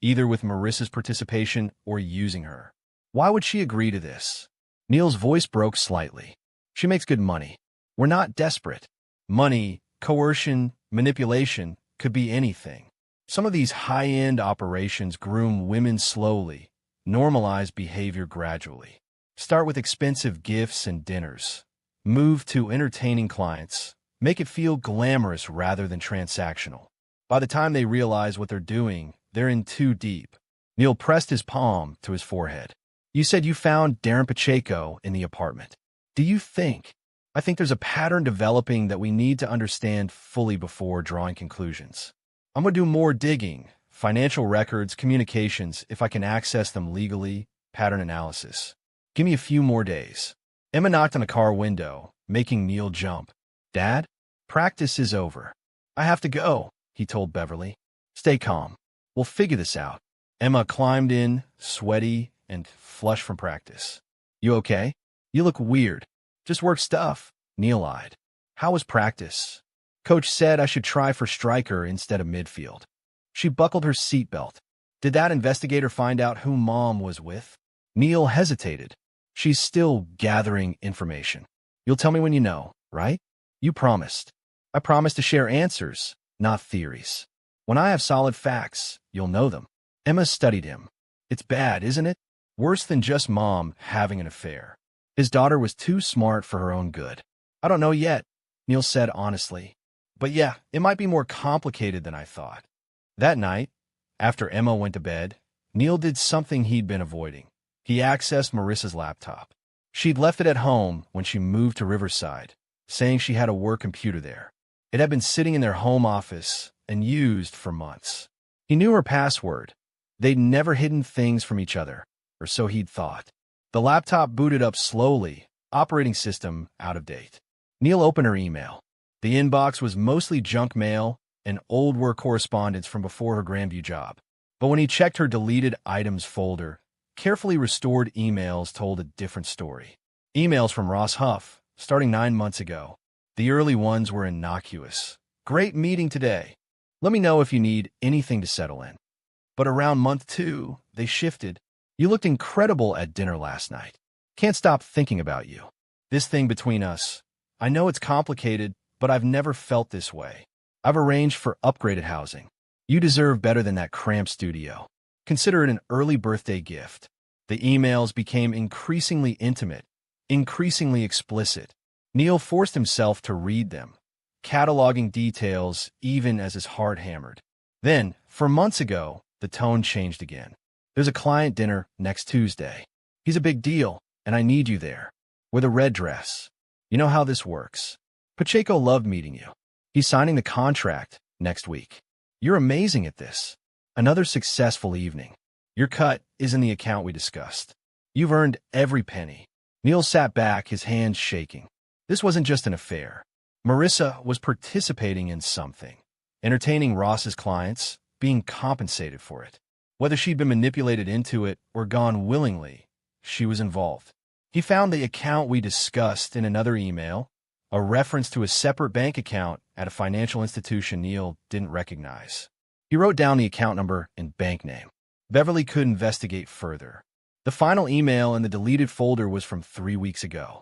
either with Marissa's participation or using her. Why would she agree to this? Neil's voice broke slightly. "She makes good money. We're not desperate. Money, coercion, manipulation could be anything. Some of these high-end operations groom women slowly, normalize behavior gradually. Start with expensive gifts and dinners. Move to entertaining clients. Make it feel glamorous rather than transactional. By the time they realize what they're doing, they're in too deep." Neil pressed his palm to his forehead. "You said you found Darren Pacheco in the apartment. Do you think? I think there's a pattern developing that we need to understand fully before drawing conclusions. I'm going to do more digging, financial records, communications, if I can access them legally, pattern analysis. Give me a few more days." Emma knocked on the car window, making Neil jump. "Dad? Practice is over. I have to go," he told Beverly. "Stay calm. We'll figure this out." Emma climbed in, sweaty and flushed from practice. "You okay? You look weird." "Just work stuff," Neil lied. "How was practice?" "Coach said I should try for striker instead of midfield." She buckled her seatbelt. "Did that investigator find out who Mom was with?" Neil hesitated. "She's still gathering information. You'll tell me when you know, right? You promised." "I promised to share answers, not theories. When I have solid facts, you'll know them." Emma studied him. "It's bad, isn't it? Worse than just Mom having an affair. His daughter was too smart for her own good." "I don't know yet," Neil said honestly. "But yeah, it might be more complicated than I thought." That night, after Emma went to bed, Neil did something he'd been avoiding. He accessed Marissa's laptop. She'd left it at home when she moved to Riverside, saying she had a work computer there. It had been sitting in their home office and used for months. He knew her password. They'd never hidden things from each other, or so he'd thought. The laptop booted up slowly, operating system out of date. Neil opened her email. The inbox was mostly junk mail and old work correspondence from before her Grandview job. But when he checked her deleted items folder, carefully restored emails told a different story. Emails from Ross Huff, starting 9 months ago. The early ones were innocuous. "Great meeting today. Let me know if you need anything to settle in." But around month 2, they shifted. "You looked incredible at dinner last night. Can't stop thinking about you. This thing between us. I know it's complicated, but I've never felt this way. I've arranged for upgraded housing. You deserve better than that cramped studio. Consider it an early birthday gift." The emails became increasingly intimate, increasingly explicit. Neil forced himself to read them, cataloging details even as his heart hammered. Then, for months ago, the tone changed again. "There's a client dinner next Tuesday. He's a big deal, and I need you there. With a red dress. You know how this works. Pacheco loved meeting you. He's signing the contract next week. You're amazing at this. Another successful evening. Your cut is in the account we discussed. You've earned every penny. Neil sat back, his hands shaking. This wasn't just an affair. Marissa was participating in something, entertaining Ross's clients, being compensated for it. Whether she'd been manipulated into it or gone willingly, she was involved. He found the account we discussed in another email, a reference to a separate bank account at a financial institution Neil didn't recognize. He wrote down the account number and bank name. Beverly could investigate further. The final email in the deleted folder was from 3 weeks ago.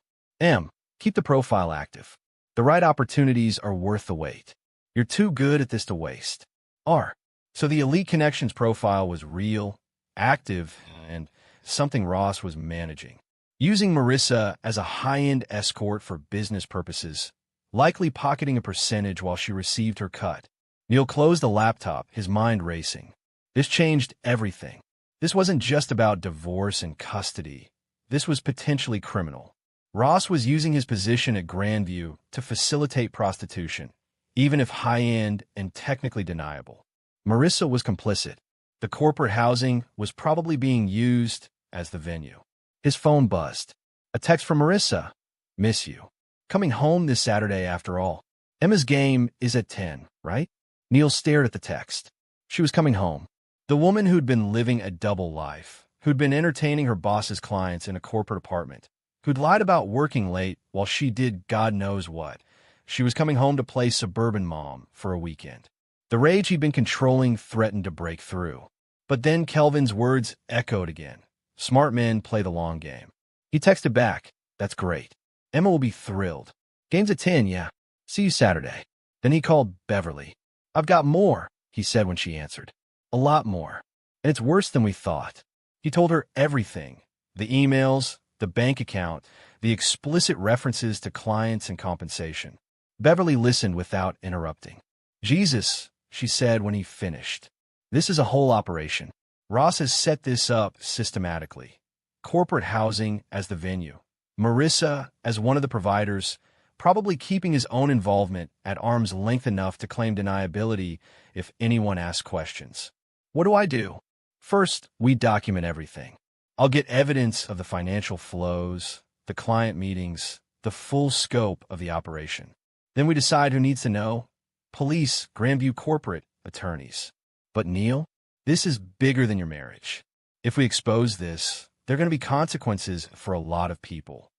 Keep the profile active. The right opportunities are worth the wait. You're too good at this to waste. So the Elite Connections profile was real, active, and something Ross was managing. Using Marissa as a high-end escort for business purposes, likely pocketing a percentage while she received her cut. Neil closed the laptop, his mind racing. This changed everything. This wasn't just about divorce and custody. This was potentially criminal. Ross was using his position at Grandview to facilitate prostitution, even if high-end and technically deniable. Marissa was complicit. The corporate housing was probably being used as the venue. His phone buzzed. A text from Marissa. Miss you. Coming home this Saturday after all. Emma's game is at 10, right? Neil stared at the text. She was coming home. The woman who'd been living a double life, who'd been entertaining her boss's clients in a corporate apartment, who'd lied about working late while she did God knows what. She was coming home to play suburban mom for a weekend. The rage he'd been controlling threatened to break through. But then Kelvin's words echoed again. Smart men play the long game. He texted back, that's great. Emma will be thrilled. Game's at 10, yeah. See you Saturday. Then he called Beverly. I've got more, he said when she answered. A lot more. And it's worse than we thought. He told her everything. The emails, the bank account, the explicit references to clients and compensation. Beverly listened without interrupting. Jesus, she said when he finished. This is a whole operation. Ross has set this up systematically. Corporate housing as the venue. Marissa as one of the providers, probably keeping his own involvement at arm's length enough to claim deniability if anyone asks questions. What do I do? First, we document everything. I'll get evidence of the financial flows, the client meetings, the full scope of the operation. Then we decide who needs to know. Police, Grandview corporate, attorneys. But Neil, this is bigger than your marriage. If we expose this, there are going to be consequences for a lot of people.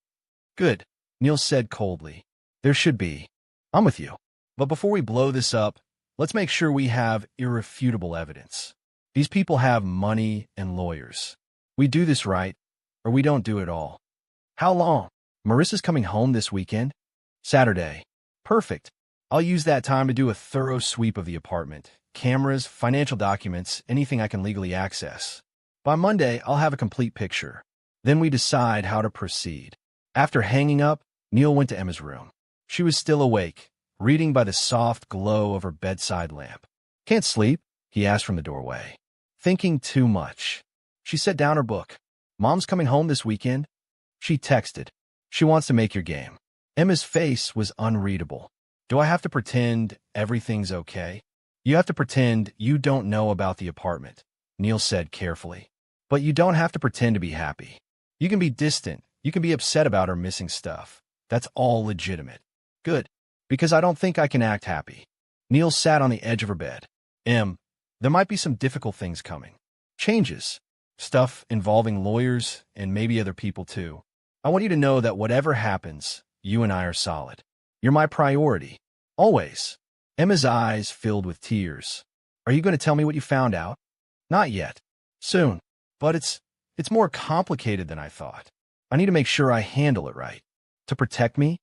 Good, Neil said coldly. There should be. I'm with you. But before we blow this up, let's make sure we have irrefutable evidence. These people have money and lawyers. We do this right, or we don't do it all. How long? Marissa's coming home this weekend? Saturday. Perfect. I'll use that time to do a thorough sweep of the apartment. Cameras, financial documents, anything I can legally access. By Monday, I'll have a complete picture. Then we decide how to proceed. After hanging up, Neil went to Emma's room. She was still awake, reading by the soft glow of her bedside lamp. Can't sleep? He asked from the doorway. Thinking too much. She set down her book. Mom's coming home this weekend? She texted. She wants to make your game. Emma's face was unreadable. Do I have to pretend everything's okay? You have to pretend you don't know about the apartment, Neil said carefully. But you don't have to pretend to be happy. You can be distant. You can be upset about her missing stuff. That's all legitimate. Good, because I don't think I can act happy. Neil sat on the edge of her bed. There might be some difficult things coming. Changes. Stuff involving lawyers and maybe other people too. I want you to know that whatever happens, you and I are solid. You're my priority. Always. Emma's eyes filled with tears. Are you going to tell me what you found out? Not yet. Soon. But it's more complicated than I thought. I need to make sure I handle it right. To protect me?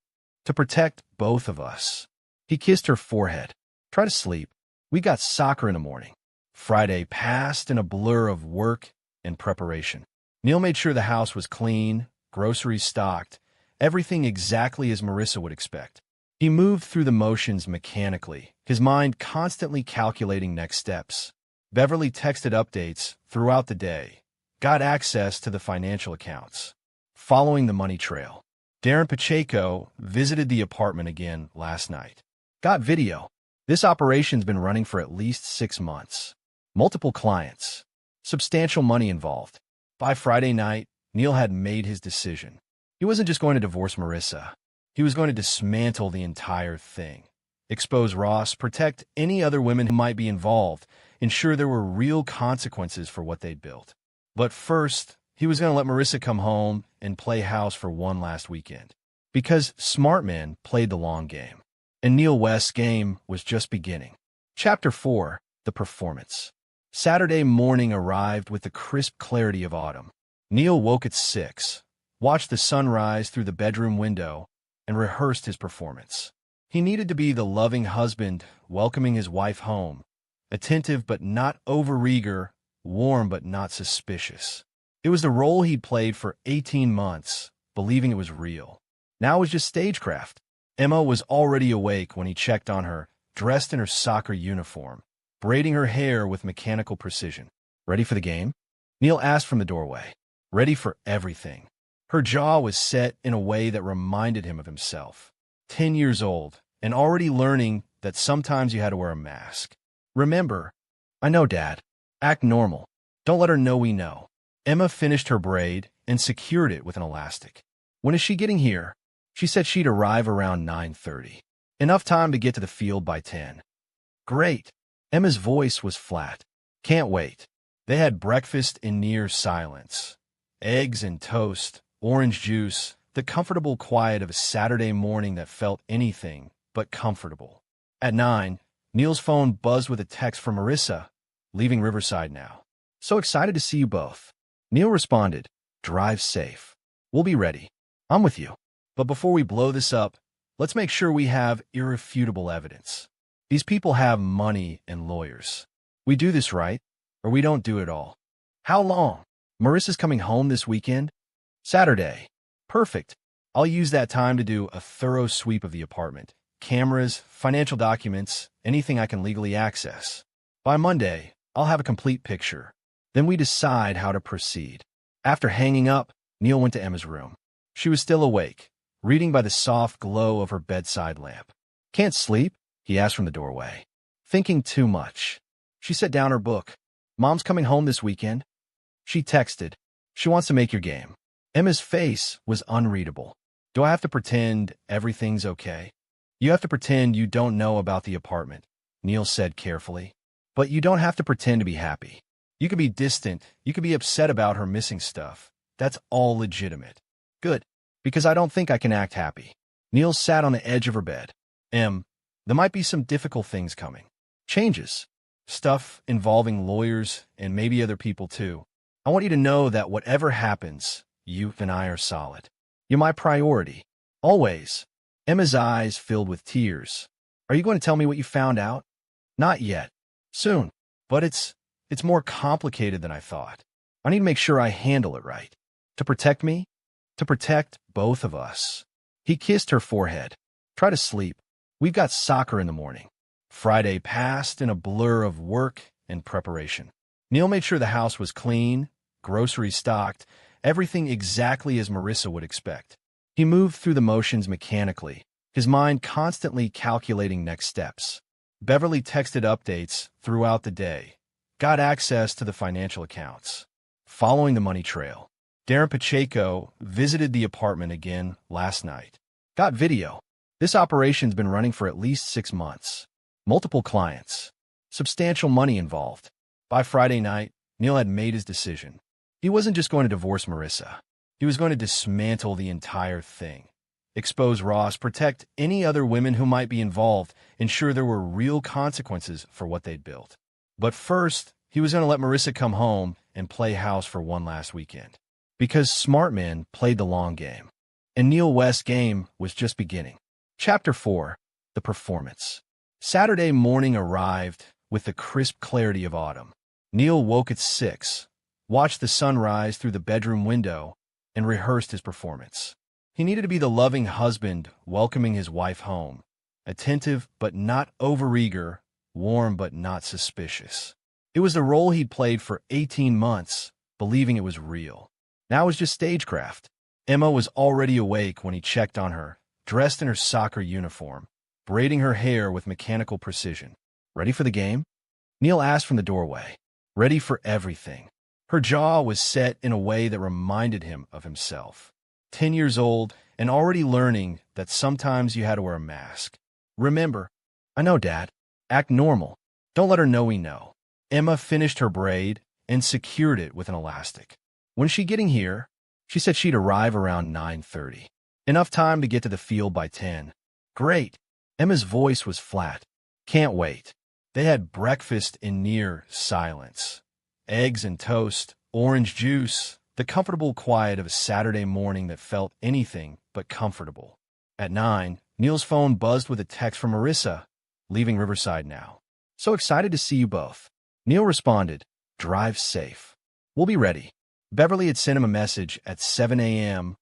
To protect both of us. He kissed her forehead. Try to sleep. We got soccer in the morning. Friday passed in a blur of work and preparation. Neil made sure the house was clean, groceries stocked, everything exactly as Marissa would expect. He moved through the motions mechanically, his mind constantly calculating next steps. Beverly texted updates throughout the day, got access to the financial accounts. Following the money trail, Darren Pacheco visited the apartment again last night. Got video. This operation's been running for at least 6 months. Multiple clients. Substantial money involved. By Friday night, Neil had made his decision. He wasn't just going to divorce Marissa. He was going to dismantle the entire thing. Expose Ross, protect any other women who might be involved, ensure there were real consequences for what they'd built. But first, he was going to let Marissa come home and play house for one last weekend. Because smart men played the long game. And Neil West's game was just beginning. Chapter 4, The Performance. Saturday morning arrived with the crisp clarity of autumn. Neil woke at 6, watched the sun rise through the bedroom window, and rehearsed his performance. He needed to be the loving husband, welcoming his wife home, attentive but not overeager, warm but not suspicious. It was the role he'd played for 18 months, believing it was real. Now it was just stagecraft. Emma was already awake when he checked on her, dressed in her soccer uniform, braiding her hair with mechanical precision. "Ready for the game?" Neil asked from the doorway. Ready for everything. Her jaw was set in a way that reminded him of himself. 10 years old, and already learning that sometimes you had to wear a mask. "Remember, I know, Dad. Act normal. Don't let her know we know." Emma finished her braid and secured it with an elastic. "When is she getting here?" She said she'd arrive around 9:30. Enough time to get to the field by 10. "Great." Emma's voice was flat. "Can't wait." They had breakfast in near silence. Eggs and toast, orange juice, the comfortable quiet of a Saturday morning that felt anything but comfortable. At 9, Neil's phone buzzed with a text from Marissa, leaving Riverside now. "So excited to see you both." Neil responded, "Drive safe. We'll be ready. I'm with you. But before we blow this up, let's make sure we have irrefutable evidence. These people have money and lawyers. We do this right, or we don't do it all." "How long?" "Marissa's coming home this weekend." "Saturday." "Perfect. I'll use that time to do a thorough sweep of the apartment. Cameras, financial documents, anything I can legally access. By Monday, I'll have a complete picture. Then we decide how to proceed." After hanging up, Neil went to Emma's room. She was still awake, reading by the soft glow of her bedside lamp. "Can't sleep?" he asked from the doorway. "Thinking too much." She set down her book. "Mom's coming home this weekend." She texted, "She wants to make your game." Emma's face was unreadable. "Do I have to pretend everything's okay?" "You have to pretend you don't know about the apartment," Neil said carefully. "But you don't have to pretend to be happy. You could be distant, you could be upset about her missing stuff. That's all legitimate." "Good, because I don't think I can act happy." Neil sat on the edge of her bed. There might be some difficult things coming. Changes. Stuff involving lawyers and maybe other people too. I want you to know that whatever happens, you and I are solid. You're my priority. Always." Emma's eyes filled with tears. "Are you going to tell me what you found out?" "Not yet. Soon. But it's more complicated than I thought. I need to make sure I handle it right. To protect me? To protect both of us." He kissed her forehead. "Try to sleep. We've got soccer in the morning." Friday passed in a blur of work and preparation. Neil made sure the house was clean, groceries stocked, everything exactly as Marissa would expect. He moved through the motions mechanically, his mind constantly calculating next steps. Beverly texted updates throughout the day, got access to the financial accounts. Following the money trail, Darren Pacheco visited the apartment again last night. Got video. This operation's been running for at least 6 months. Multiple clients. Substantial money involved. By Friday night, Neil had made his decision. He wasn't just going to divorce Marissa. He was going to dismantle the entire thing. Expose Ross, protect any other women who might be involved, ensure there were real consequences for what they'd built. But first, he was going to let Marissa come home and play house for one last weekend. Because smart men played the long game. And Neil West's game was just beginning. Chapter 4, The Performance. Saturday morning arrived with the crisp clarity of autumn. Neil woke at 6, watched the sun rise through the bedroom window, and rehearsed his performance. He needed to be the loving husband welcoming his wife home, attentive but not overeager, warm but not suspicious. It was the role he'd played for 18 months, believing it was real. Now it was just stagecraft. Emma was already awake when he checked on her, dressed in her soccer uniform, braiding her hair with mechanical precision. "Ready for the game?" Neil asked from the doorway. Ready for everything. Her jaw was set in a way that reminded him of himself. 10 years old, and already learning that sometimes you had to wear a mask. Remember, I know, Dad. Act normal. Don't let her know we know. Emma finished her braid and secured it with an elastic. When's she getting here? She said she'd arrive around 9:30. Enough time to get to the field by 10. Great. Emma's voice was flat. Can't wait. They had breakfast in near silence. Eggs and toast, orange juice, the comfortable quiet of a Saturday morning that felt anything but comfortable. At 9, Neil's phone buzzed with a text from Marissa, leaving Riverside now. So excited to see you both. Neil responded, drive safe. We'll be ready. Beverly had sent him a message at 7 a.m.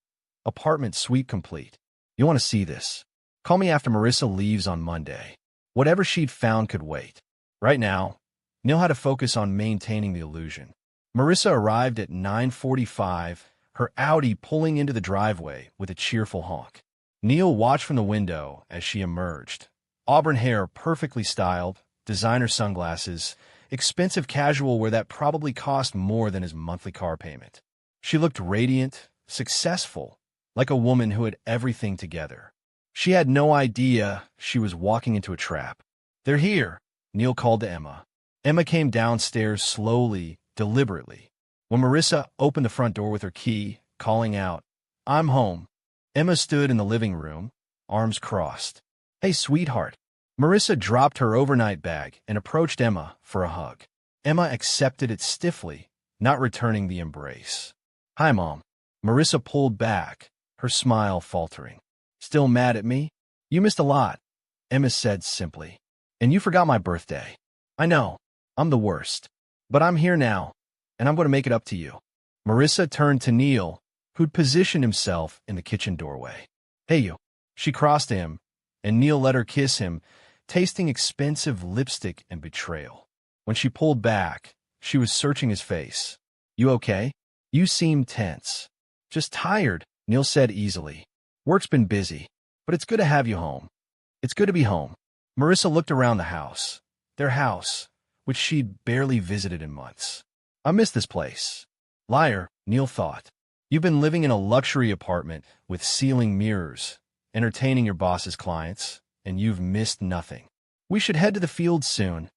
Apartment suite complete. You want to see this? Call me after Marissa leaves on Monday. Whatever she'd found could wait. Right now, Neil had to focus on maintaining the illusion. Marissa arrived at 9:45, her Audi pulling into the driveway with a cheerful honk. Neil watched from the window as she emerged. Auburn hair perfectly styled, designer sunglasses, expensive casual wear that probably cost more than his monthly car payment. She looked radiant, successful, like a woman who had everything together. She had no idea she was walking into a trap. They're here, Neil called to Emma. Emma came downstairs slowly, deliberately. When Marissa opened the front door with her key, calling out, I'm home, Emma stood in the living room, arms crossed. Hey, sweetheart. Marissa dropped her overnight bag and approached Emma for a hug. Emma accepted it stiffly, not returning the embrace. Hi, Mom. Marissa pulled back, her smile faltering. Still mad at me? You missed a lot, Emma said simply. And you forgot my birthday. I know, I'm the worst. But I'm here now, and I'm going to make it up to you. Marissa turned to Neil, who'd positioned himself in the kitchen doorway. Hey, you. She crossed to him, and Neil let her kiss him, tasting expensive lipstick and betrayal. When she pulled back, she was searching his face. You okay? You seem tense. Just tired, Neil said easily. Work's been busy, but it's good to have you home. It's good to be home. Marissa looked around the house. Their house, which she'd barely visited in months. I miss this place. Liar, Neil thought. You've been living in a luxury apartment with ceiling mirrors, entertaining your boss's clients, and you've missed nothing. We should head to the field soon,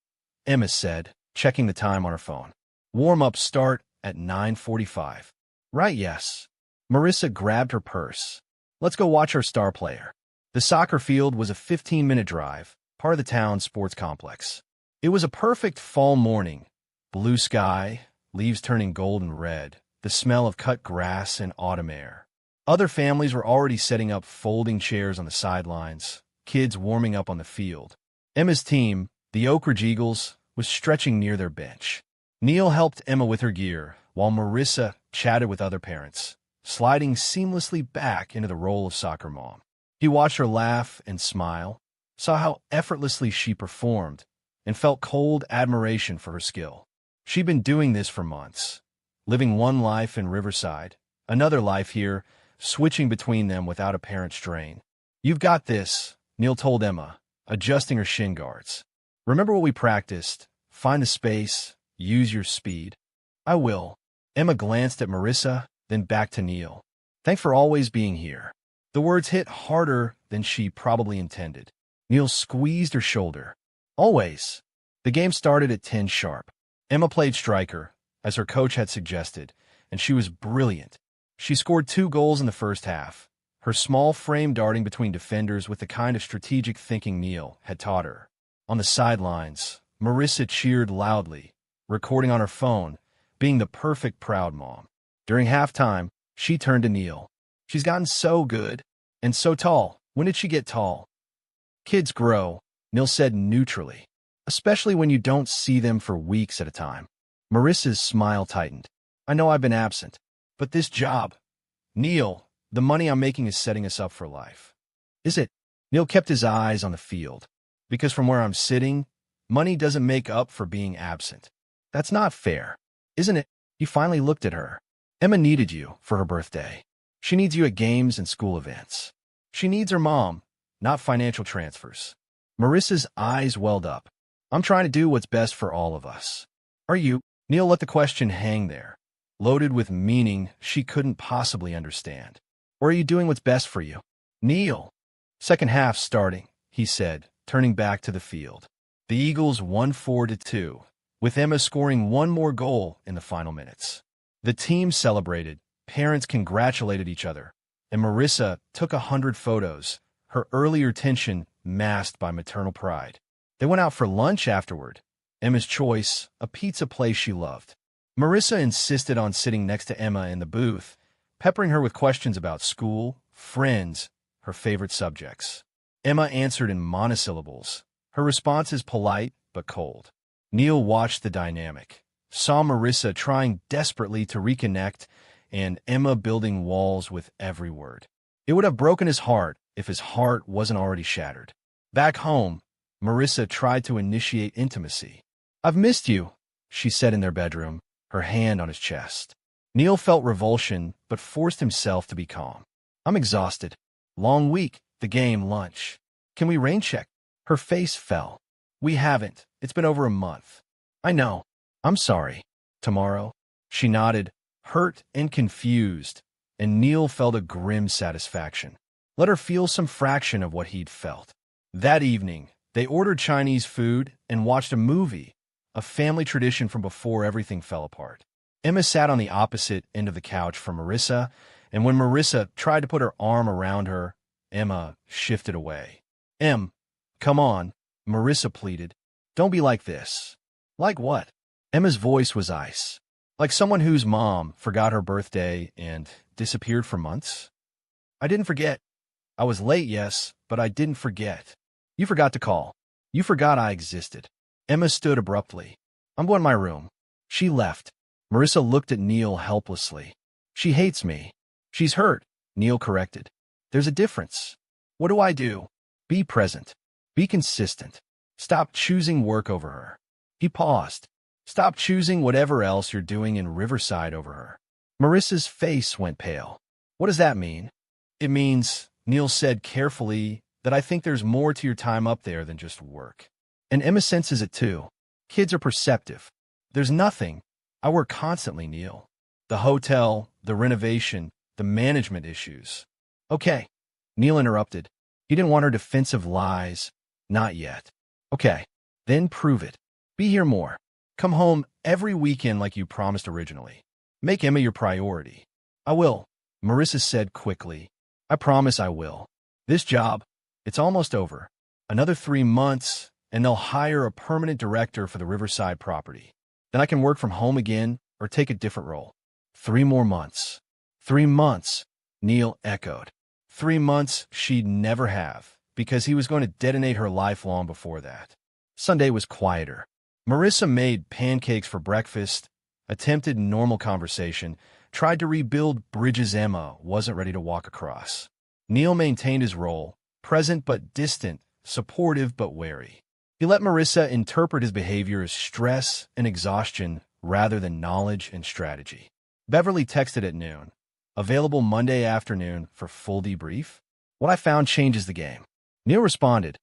Emma said, checking the time on her phone. Warm-ups start at 9:45. Right, yes. Marissa grabbed her purse. Let's go watch our star player. The soccer field was a 15-minute drive, part of the town's sports complex. It was a perfect fall morning. Blue sky, leaves turning gold and red, the smell of cut grass and autumn air. Other families were already setting up folding chairs on the sidelines, kids warming up on the field. Emma's team, the Oak Ridge Eagles, was stretching near their bench. Neil helped Emma with her gear, while Marissa chatted with other parents, sliding seamlessly back into the role of soccer mom. He watched her laugh and smile, saw how effortlessly she performed, and felt cold admiration for her skill. She'd been doing this for months, living one life in Riverside, another life here, switching between them without apparent strain. You've got this, Neil told Emma, adjusting her shin guards. Remember what we practiced. Find the space, use your speed. I will. Emma glanced at Marissa, then back to Neil. Thanks for always being here. The words hit harder than she probably intended. Neil squeezed her shoulder. Always. The game started at 10 sharp. Emma played striker, as her coach had suggested, and she was brilliant. She scored 2 goals in the first half, her small frame darting between defenders with the kind of strategic thinking Neil had taught her. On the sidelines, Marissa cheered loudly, recording on her phone, being the perfect proud mom. During halftime, she turned to Neil. She's gotten so good, and so tall. When did she get tall? Kids grow, Neil said neutrally, especially when you don't see them for weeks at a time. Marissa's smile tightened. I know I've been absent, but this job, Neil, the money I'm making is setting us up for life. Is it? Neil kept his eyes on the field. Because from where I'm sitting, money doesn't make up for being absent. That's not fair, isn't it? He finally looked at her. Emma needed you for her birthday. She needs you at games and school events. She needs her mom, not financial transfers. Marissa's eyes welled up. I'm trying to do what's best for all of us. Are you? Neil let the question hang there, loaded with meaning she couldn't possibly understand. Or are you doing what's best for you? Neil. Second half starting, he said, turning back to the field. The Eagles won 4-2, with Emma scoring one more goal in the final minutes. The team celebrated, parents congratulated each other, and Marissa took 100 photos, her earlier tension masked by maternal pride. They went out for lunch afterward. Emma's choice, a pizza place she loved. Marissa insisted on sitting next to Emma in the booth, peppering her with questions about school, friends, her favorite subjects. Emma answered in monosyllables, her responses polite but cold. Neil watched the dynamic, saw Marissa trying desperately to reconnect, and Emma building walls with every word. It would have broken his heart if his heart wasn't already shattered. Back home, Marissa tried to initiate intimacy. "I've missed you," she said in their bedroom, her hand on his chest. Neil felt revulsion, but forced himself to be calm. "I'm exhausted. Long week, the game, lunch. Can we rain check?" Her face fell. "We haven't. It's been over a month." "I know. I'm sorry. Tomorrow?" She nodded, hurt and confused, and Neil felt a grim satisfaction. Let her feel some fraction of what he'd felt. That evening, they ordered Chinese food and watched a movie, a family tradition from before everything fell apart. Emma sat on the opposite end of the couch from Marissa, and when Marissa tried to put her arm around her, Emma shifted away. Come on," Marissa pleaded. "Don't be like this." "Like what?" Emma's voice was ice. "Like someone whose mom forgot her birthday and disappeared for months?" "I didn't forget. I was late, yes, but I didn't forget. You forgot to call. You forgot I existed." Emma stood abruptly. "I'm going to my room." She left. Marissa looked at Neil helplessly. "She hates me." "She's hurt," Neil corrected. "There's a difference." "What do I do?" "Be present. Be consistent. Stop choosing work over her." He paused. "Stop choosing whatever else you're doing in Riverside over her." Marissa's face went pale. "What does that mean?" "It means," Neil said carefully, "that I think there's more to your time up there than just work." And Emma senses it too. Kids are perceptive. "There's nothing. I work constantly, Neil. The hotel, the renovation, the management issues." "Okay," Neil interrupted. He didn't want her defensive lies. Not yet. "Okay, then prove it. Be here more. Come home every weekend like you promised originally. Make Emma your priority." "I will," Marissa said quickly. "I promise I will. This job, it's almost over. Another 3 months, and they'll hire a permanent director for the Riverside property. Then I can work from home again or take a different role." 3 more months. 3 months, Neil echoed. 3 months she'd never have, because he was going to detonate her life long before that. Sunday was quieter. Marissa made pancakes for breakfast, attempted normal conversation, tried to rebuild bridges Emma wasn't ready to walk across. Neil maintained his role, present but distant, supportive but wary. He let Marissa interpret his behavior as stress and exhaustion rather than knowledge and strategy. Beverly texted at noon. "Available Monday afternoon for full debrief? What I found changes the game." Neil responded,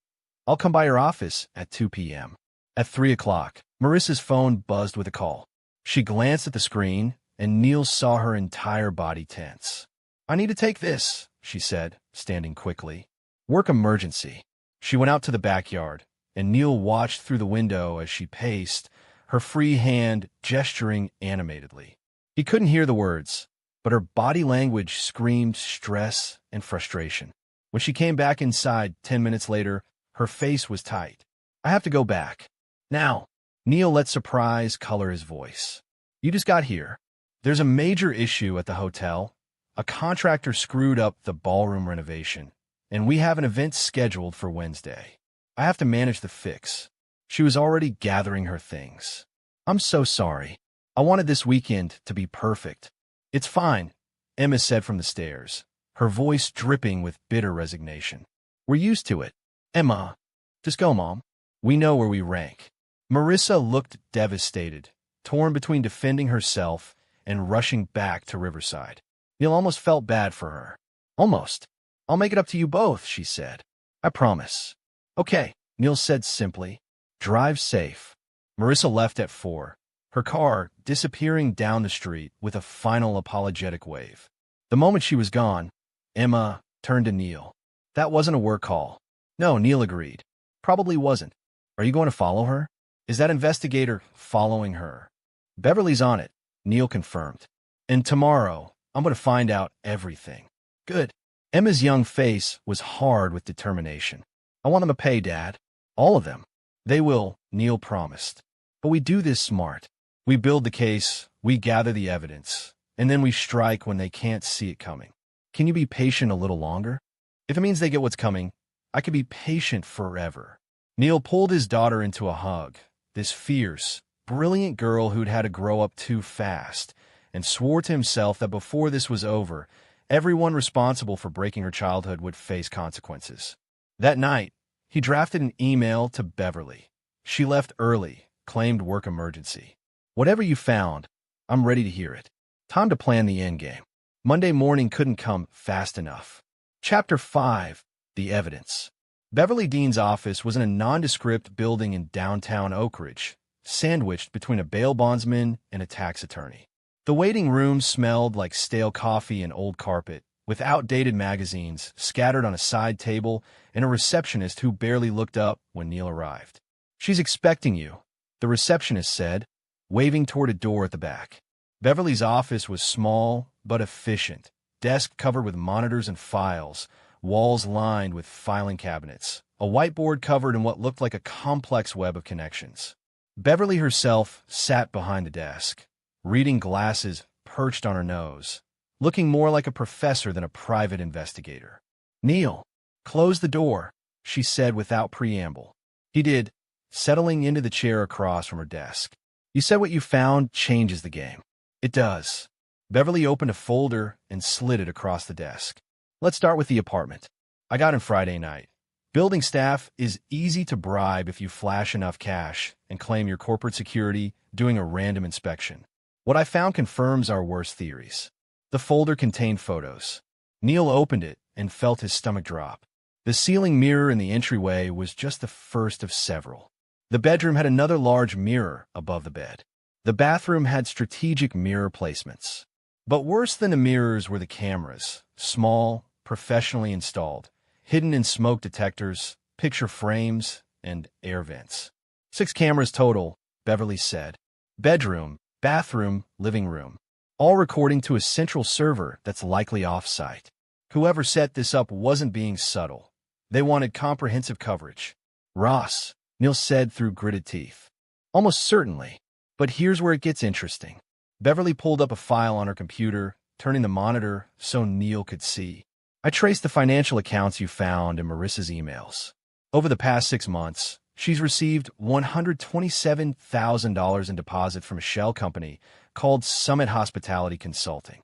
"I'll come by your office at 2 p.m. At 3 o'clock, Marissa's phone buzzed with a call. She glanced at the screen, and Neil saw her entire body tense. "I need to take this," she said, standing quickly. "Work emergency." She went out to the backyard, and Neil watched through the window as she paced, her free hand gesturing animatedly. He couldn't hear the words, but her body language screamed stress and frustration. When she came back inside 10 minutes later, her face was tight. "I have to go back. Now." Neil let surprise color his voice. "You just got here. There's a major issue at the hotel. A contractor screwed up the ballroom renovation, and we have an event scheduled for Wednesday. I have to manage the fix." She was already gathering her things. "I'm so sorry. I wanted this weekend to be perfect." "It's fine," Emma said from the stairs, her voice dripping with bitter resignation. "We're used to it." "Emma, just go, Mom. We know where we rank." Marissa looked devastated, torn between defending herself and rushing back to Riverside. Neil almost felt bad for her. "Almost. I'll make it up to you both," she said. "I promise." "Okay," Neil said simply. "Drive safe." Marissa left at 4, her car disappearing down the street with a final apologetic wave. The moment she was gone, Emma turned to Neil. That wasn't a work call. No, Neil agreed. Probably wasn't. Are you going to follow her? Is that investigator following her? Beverly's on it, Neil confirmed. And tomorrow, I'm going to find out everything. Good. Emma's young face was hard with determination. I want them to pay, Dad. All of them. They will, Neil promised. But we do this smart. We build the case, we gather the evidence, and then we strike when they can't see it coming. Can you be patient a little longer? If it means they get what's coming, I could be patient forever. Neil pulled his daughter into a hug, this fierce, brilliant girl who'd had to grow up too fast, and swore to himself that before this was over, everyone responsible for breaking her childhood would face consequences. That night, he drafted an email to Beverly. She left early, claimed work emergency. Whatever you found, I'm ready to hear it. Time to plan the endgame. Monday morning couldn't come fast enough. Chapter 5. The Evidence. Beverly Dean's office was in a nondescript building in downtown Oak Ridge, sandwiched between a bail bondsman and a tax attorney. The waiting room smelled like stale coffee and old carpet, with outdated magazines scattered on a side table and a receptionist who barely looked up when Neil arrived. She's expecting you, the receptionist said, waving toward a door at the back. Beverly's office was small but efficient, desk covered with monitors and files, walls lined with filing cabinets, a whiteboard covered in what looked like a complex web of connections. Beverly herself sat behind the desk, reading glasses perched on her nose, looking more like a professor than a private investigator. Neil, close the door, she said without preamble. He did, settling into the chair across from her desk. You said what you found changes the game. It does. Beverly opened a folder and slid it across the desk. Let's start with the apartment. I got in Friday night. Building staff is easy to bribe if you flash enough cash and claim your corporate security doing a random inspection. What I found confirms our worst theories. The folder contained photos. Neil opened it and felt his stomach drop. The ceiling mirror in the entryway was just the first of several. The bedroom had another large mirror above the bed. The bathroom had strategic mirror placements. But worse than the mirrors were the cameras, small, professionally installed, hidden in smoke detectors, picture frames, and air vents. 6 cameras total, Beverly said. Bedroom, bathroom, living room. All recording to a central server that's likely off-site. Whoever set this up wasn't being subtle. They wanted comprehensive coverage. Ross, Neil said through gritted teeth. Almost certainly. But here's where it gets interesting. Beverly pulled up a file on her computer, turning the monitor so Neil could see. I traced the financial accounts you found in Marissa's emails. Over the past 6 months, she's received $127,000 in deposit from a shell company called Summit Hospitality Consulting.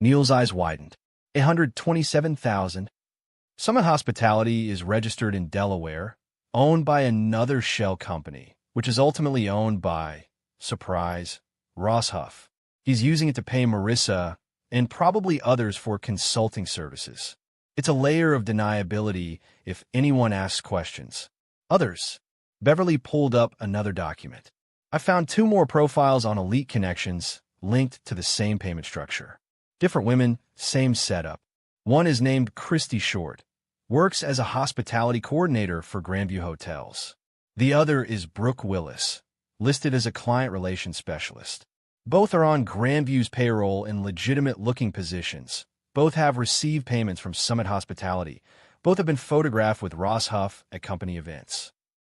Neil's eyes widened. $127,000? Summit Hospitality is registered in Delaware, owned by another shell company, which is ultimately owned by, surprise, Ross Huff. He's using it to pay Marissa and probably others for consulting services. It's a layer of deniability if anyone asks questions. Others. Beverly pulled up another document. I found 2 more profiles on Elite Connections linked to the same payment structure. Different women, same setup. One is named Christy Short, works as a hospitality coordinator for Grandview Hotels. The other is Brooke Willis, listed as a client relations specialist. Both are on Grandview's payroll in legitimate-looking positions. Both have received payments from Summit Hospitality. Both have been photographed with Ross Huff at company events.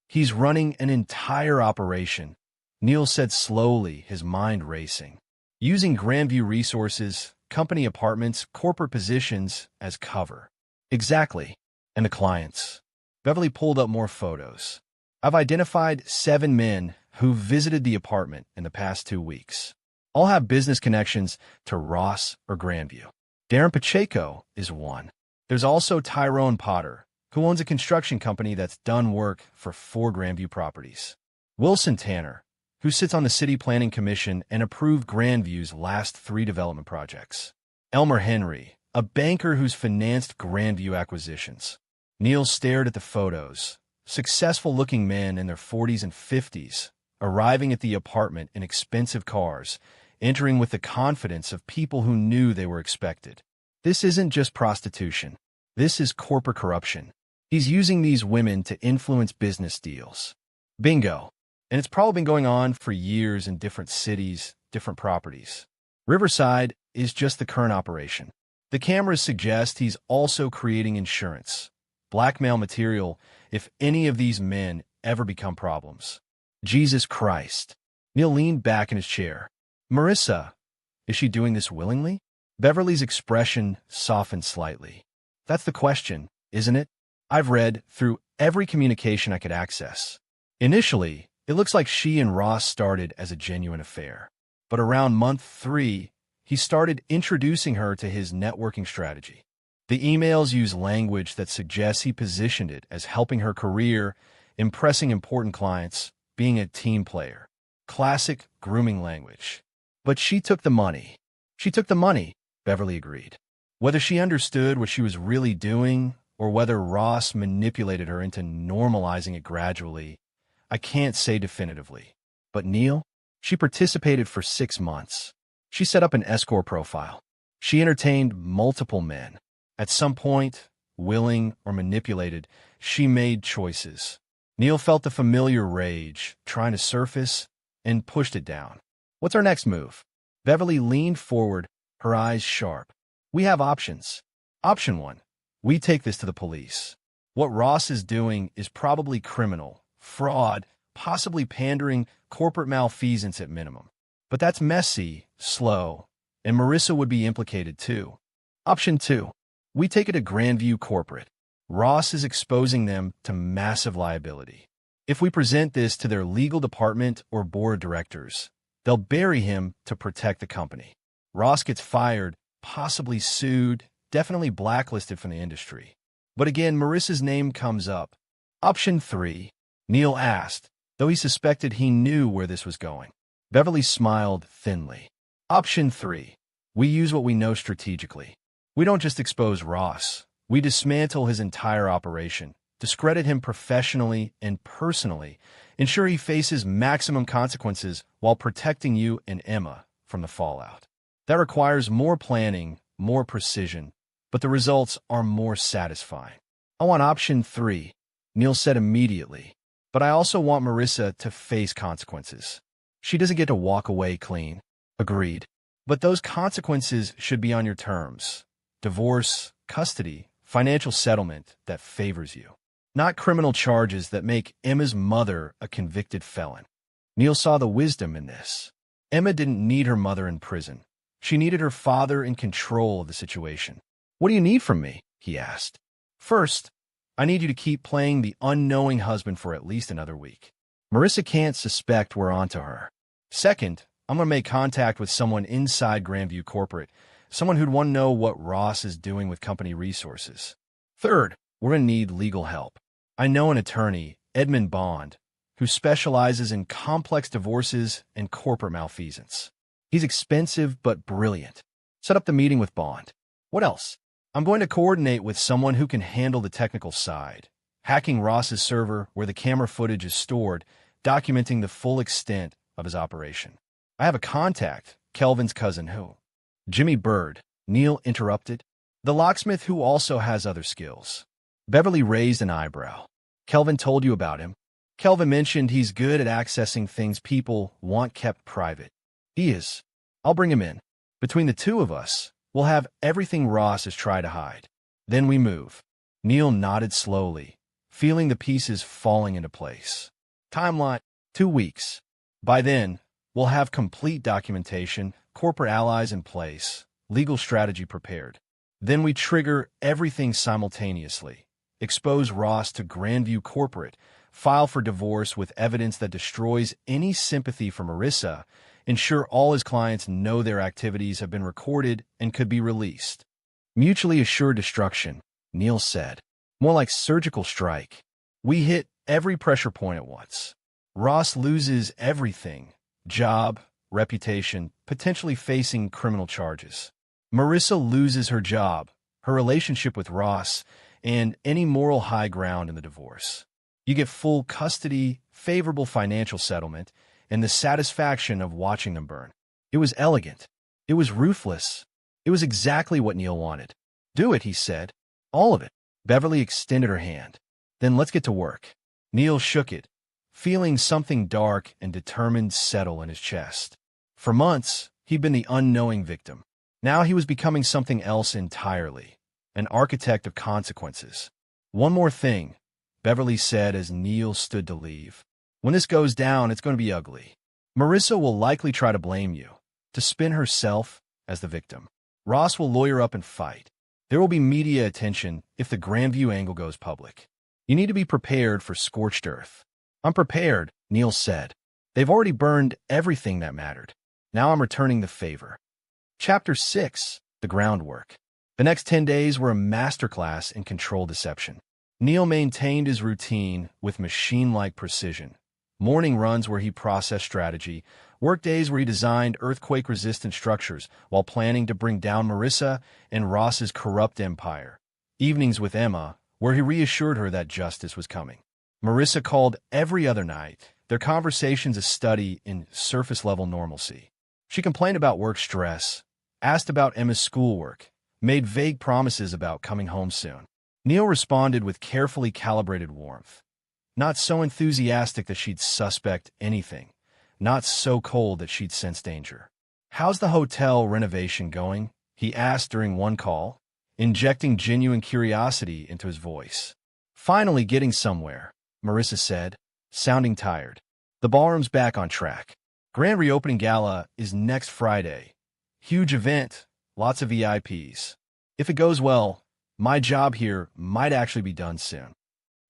He's running an entire operation, Neil said slowly, his mind racing. Using Grandview resources, company apartments, corporate positions as cover. Exactly. And the clients. Beverly pulled up more photos. I've identified 7 men who visited the apartment in the past 2 weeks. All have business connections to Ross or Grandview. Darren Pacheco is one. There's also Tyrone Potter, who owns a construction company that's done work for 4 Grandview properties. Wilson Tanner, who sits on the City Planning Commission and approved Grandview's last 3 development projects. Elmer Henry, a banker who's financed Grandview acquisitions. Neil stared at the photos. Successful-looking men in their 40s and 50s, arriving at the apartment in expensive cars, entering with the confidence of people who knew they were expected. This isn't just prostitution. This is corporate corruption. He's using these women to influence business deals. Bingo. And it's probably been going on for years in different cities, different properties. Riverside is just the current operation. The cameras suggest he's also creating insurance, blackmail material if any of these men ever become problems. Jesus Christ. Neil leaned back in his chair. Marissa, is she doing this willingly? Beverly's expression softened slightly. That's the question, isn't it? I've read through every communication I could access. Initially, it looks like she and Ross started as a genuine affair. But around month 3, he started introducing her to his networking strategy. The emails use language that suggests he positioned it as helping her career, impressing important clients, being a team player. Classic grooming language. But she took the money. She took the money, Beverly agreed. Whether she understood what she was really doing or whether Ross manipulated her into normalizing it gradually, I can't say definitively. But Neil? She participated for 6 months. She set up an escort profile. She entertained multiple men. At some point, willing or manipulated, she made choices. Neil felt the familiar rage, trying to surface, and pushed it down. What's our next move? Beverly leaned forward, her eyes sharp. We have options. Option 1. We take this to the police. What Ross is doing is probably criminal, fraud, possibly pandering, corporate malfeasance at minimum. But that's messy, slow, and Marissa would be implicated too. Option 2. We take it to Grandview Corporate. Ross is exposing them to massive liability. If we present this to their legal department or board of directors, they'll bury him to protect the company. Ross gets fired, possibly sued, definitely blacklisted from the industry. But again, Marissa's name comes up. Option 3. Neil asked, though he suspected he knew where this was going. Beverly smiled thinly. Option 3. We use what we know strategically. We don't just expose Ross. We dismantle his entire operation, discredit him professionally and personally, ensure he faces maximum consequences while protecting you and Emma from the fallout. That requires more planning, more precision, but the results are more satisfying. I want option 3, Neil said immediately, but I also want Marissa to face consequences. She doesn't get to walk away clean. Agreed. But those consequences should be on your terms. Divorce, custody, financial settlement that favors you. Not criminal charges that make Emma's mother a convicted felon. Neil saw the wisdom in this. Emma didn't need her mother in prison. She needed her father in control of the situation. What do you need from me? He asked. First, I need you to keep playing the unknowing husband for at least another week. Marissa can't suspect we're onto her. Second, I'm going to make contact with someone inside Grandview Corporate, someone who'd want to know what Ross is doing with company resources. Third, we're going to need legal help. I know an attorney, Edmund Bond, who specializes in complex divorces and corporate malfeasance. He's expensive but brilliant. Set up the meeting with Bond. What else? I'm going to coordinate with someone who can handle the technical side, hacking Ross's server where the camera footage is stored, documenting the full extent of his operation. I have a contact, Kelvin's cousin who? Jimmy Bird, Neil interrupted. The locksmith who also has other skills. Beverly raised an eyebrow. Kelvin told you about him. Kelvin mentioned he's good at accessing things people want kept private. He is. I'll bring him in. Between the two of us, we'll have everything Ross has tried to hide. Then we move. Neil nodded slowly, feeling the pieces falling into place. Timeline, 2 weeks. By then, we'll have complete documentation, corporate allies in place, legal strategy prepared. Then we trigger everything simultaneously. Expose Ross to Grandview Corporate, file for divorce with evidence that destroys any sympathy for Marissa, ensure all his clients know their activities have been recorded and could be released. Mutually assured destruction, Neil said. More like surgical strike. We hit every pressure point at once. Ross loses everything. Job, reputation, potentially facing criminal charges. Marissa loses her job, her relationship with Ross, and any moral high ground in the divorce. You get full custody, favorable financial settlement, and the satisfaction of watching them burn. It was elegant. It was ruthless. It was exactly what Neil wanted. Do it, he said. All of it. Beverly extended her hand. Then let's get to work. Neil shook it, feeling something dark and determined settle in his chest. For months, he'd been the unknowing victim. Now he was becoming something else entirely, an architect of consequences. One more thing, Beverly said as Neil stood to leave. When this goes down, it's going to be ugly. Marissa will likely try to blame you, to spin herself as the victim. Ross will lawyer up and fight. There will be media attention if the Grandview angle goes public. You need to be prepared for scorched earth. I'm prepared, Neil said. They've already burned everything that mattered. Now I'm returning the favor. Chapter 6, The Groundwork. The next 10 days were a masterclass in control deception. Neil maintained his routine with machine-like precision. Morning runs where he processed strategy, work days where he designed earthquake-resistant structures while planning to bring down Marissa and Ross's corrupt empire. Evenings with Emma, where he reassured her that justice was coming. Marissa called every other night, their conversations a study in surface-level normalcy. She complained about work stress, asked about Emma's schoolwork, made vague promises about coming home soon. Neil responded with carefully calibrated warmth. Not so enthusiastic that she'd suspect anything, not so cold that she'd sense danger. "How's the hotel renovation going?" he asked during one call, injecting genuine curiosity into his voice. "Finally getting somewhere," Marissa said, sounding tired. "The ballroom's back on track. Grand reopening gala is next Friday. Huge event, lots of VIPs. If it goes well, my job here might actually be done soon."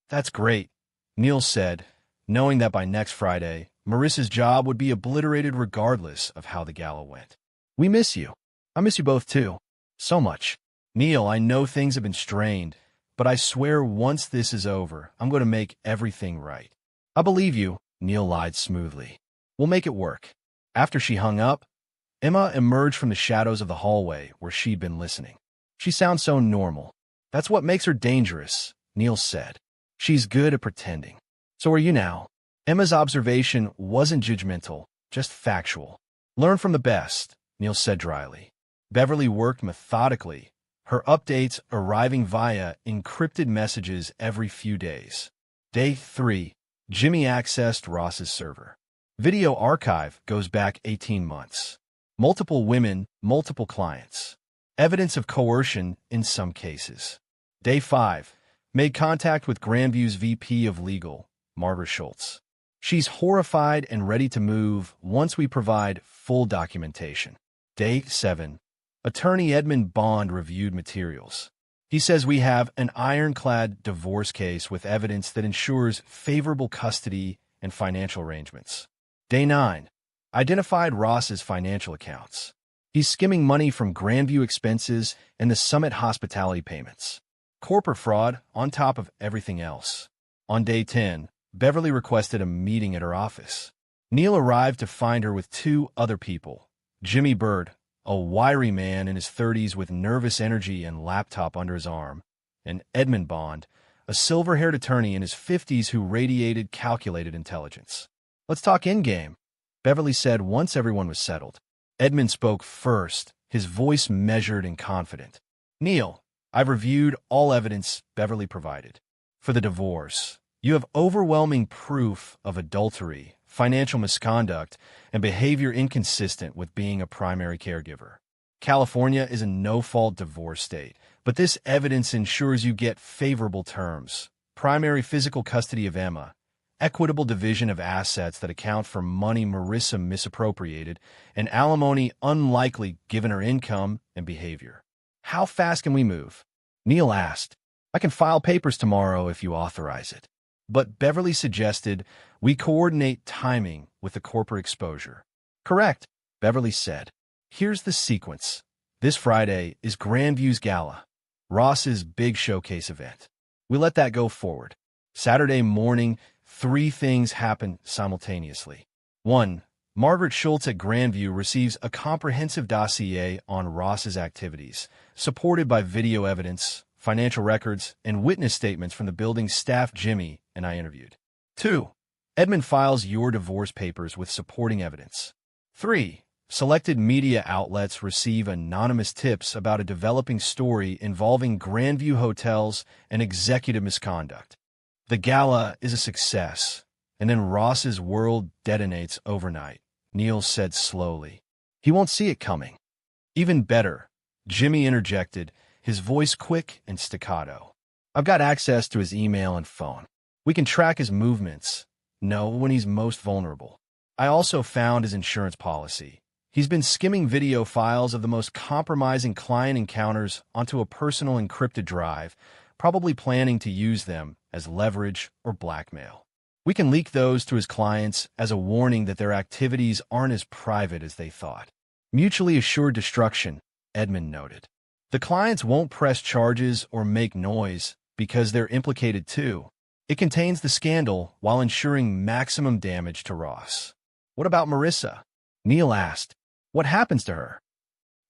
"That's great," Neil said, knowing that by next Friday, Marissa's job would be obliterated regardless of how the gala went. "We miss you. I miss you both too. So much. Neil, I know things have been strained, but I swear once this is over, I'm going to make everything right." "I believe you," Neil lied smoothly. "We'll make it work." After she hung up, Emma emerged from the shadows of the hallway where she'd been listening. "She sounds so normal. That's what makes her dangerous," Neil said. "She's good at pretending. So are you now." Emma's observation wasn't judgmental, just factual. "Learn from the best," Neil said dryly. Beverly worked methodically, her updates arriving via encrypted messages every few days. Day 3, Jimmy accessed Ross's server. Video archive goes back 18 months. Multiple women, multiple clients. Evidence of coercion in some cases. Day 5, made contact with Grandview's VP of Legal, Margaret Schultz. She's horrified and ready to move once we provide full documentation. Day 7, attorney Edmund Bond reviewed materials. He says we have an ironclad divorce case with evidence that ensures favorable custody and financial arrangements. Day 9, identified Ross's financial accounts. He's skimming money from Grandview expenses and the Summit hospitality payments. Corporate fraud on top of everything else. On day 10, Beverly requested a meeting at her office. Neil arrived to find her with 2 other people. Jimmy Bird, a wiry man in his 30s with nervous energy and laptop under his arm, and Edmund Bond, a silver-haired attorney in his 50s who radiated calculated intelligence. "Let's talk in-game," Beverly said once everyone was settled. Edmund spoke first, his voice measured and confident. "Neil, I've reviewed all evidence Beverly provided. For the divorce, you have overwhelming proof of adultery, financial misconduct, and behavior inconsistent with being a primary caregiver. California is a no-fault divorce state, but this evidence ensures you get favorable terms, primary physical custody of Emma, equitable division of assets that account for money Marissa misappropriated, and alimony unlikely given her income and behavior. How fast can we move?" Neil asked. "I can file papers tomorrow if you authorize it." But Beverly suggested we coordinate timing with the corporate exposure. "Correct," Beverly said. "Here's the sequence. This Friday is Grandview's gala, Ross's big showcase event. We let that go forward. Saturday morning, 3 things happen simultaneously. 1. Margaret Schultz at Grandview receives a comprehensive dossier on Ross's activities, supported by video evidence, financial records, and witness statements from the building's staff Jimmy and I interviewed. 2. Edmund files your divorce papers with supporting evidence. 3. Selected media outlets receive anonymous tips about a developing story involving Grandview Hotels and executive misconduct. The gala is a success, and then Ross's world detonates overnight, Neil said slowly. He won't see it coming. Even better, Jimmy interjected, his voice quick and staccato. I've got access to his email and phone. We can track his movements, know when he's most vulnerable. I also found his insurance policy. He's been skimming video files of the most compromising client encounters onto a personal encrypted drive, probably planning to use them as leverage or blackmail. We can leak those to his clients as a warning that their activities aren't as private as they thought. Mutually assured destruction, Edmund noted. The clients won't press charges or make noise because they're implicated too. It contains the scandal while ensuring maximum damage to Ross. What about Marissa? Neil asked. What happens to her?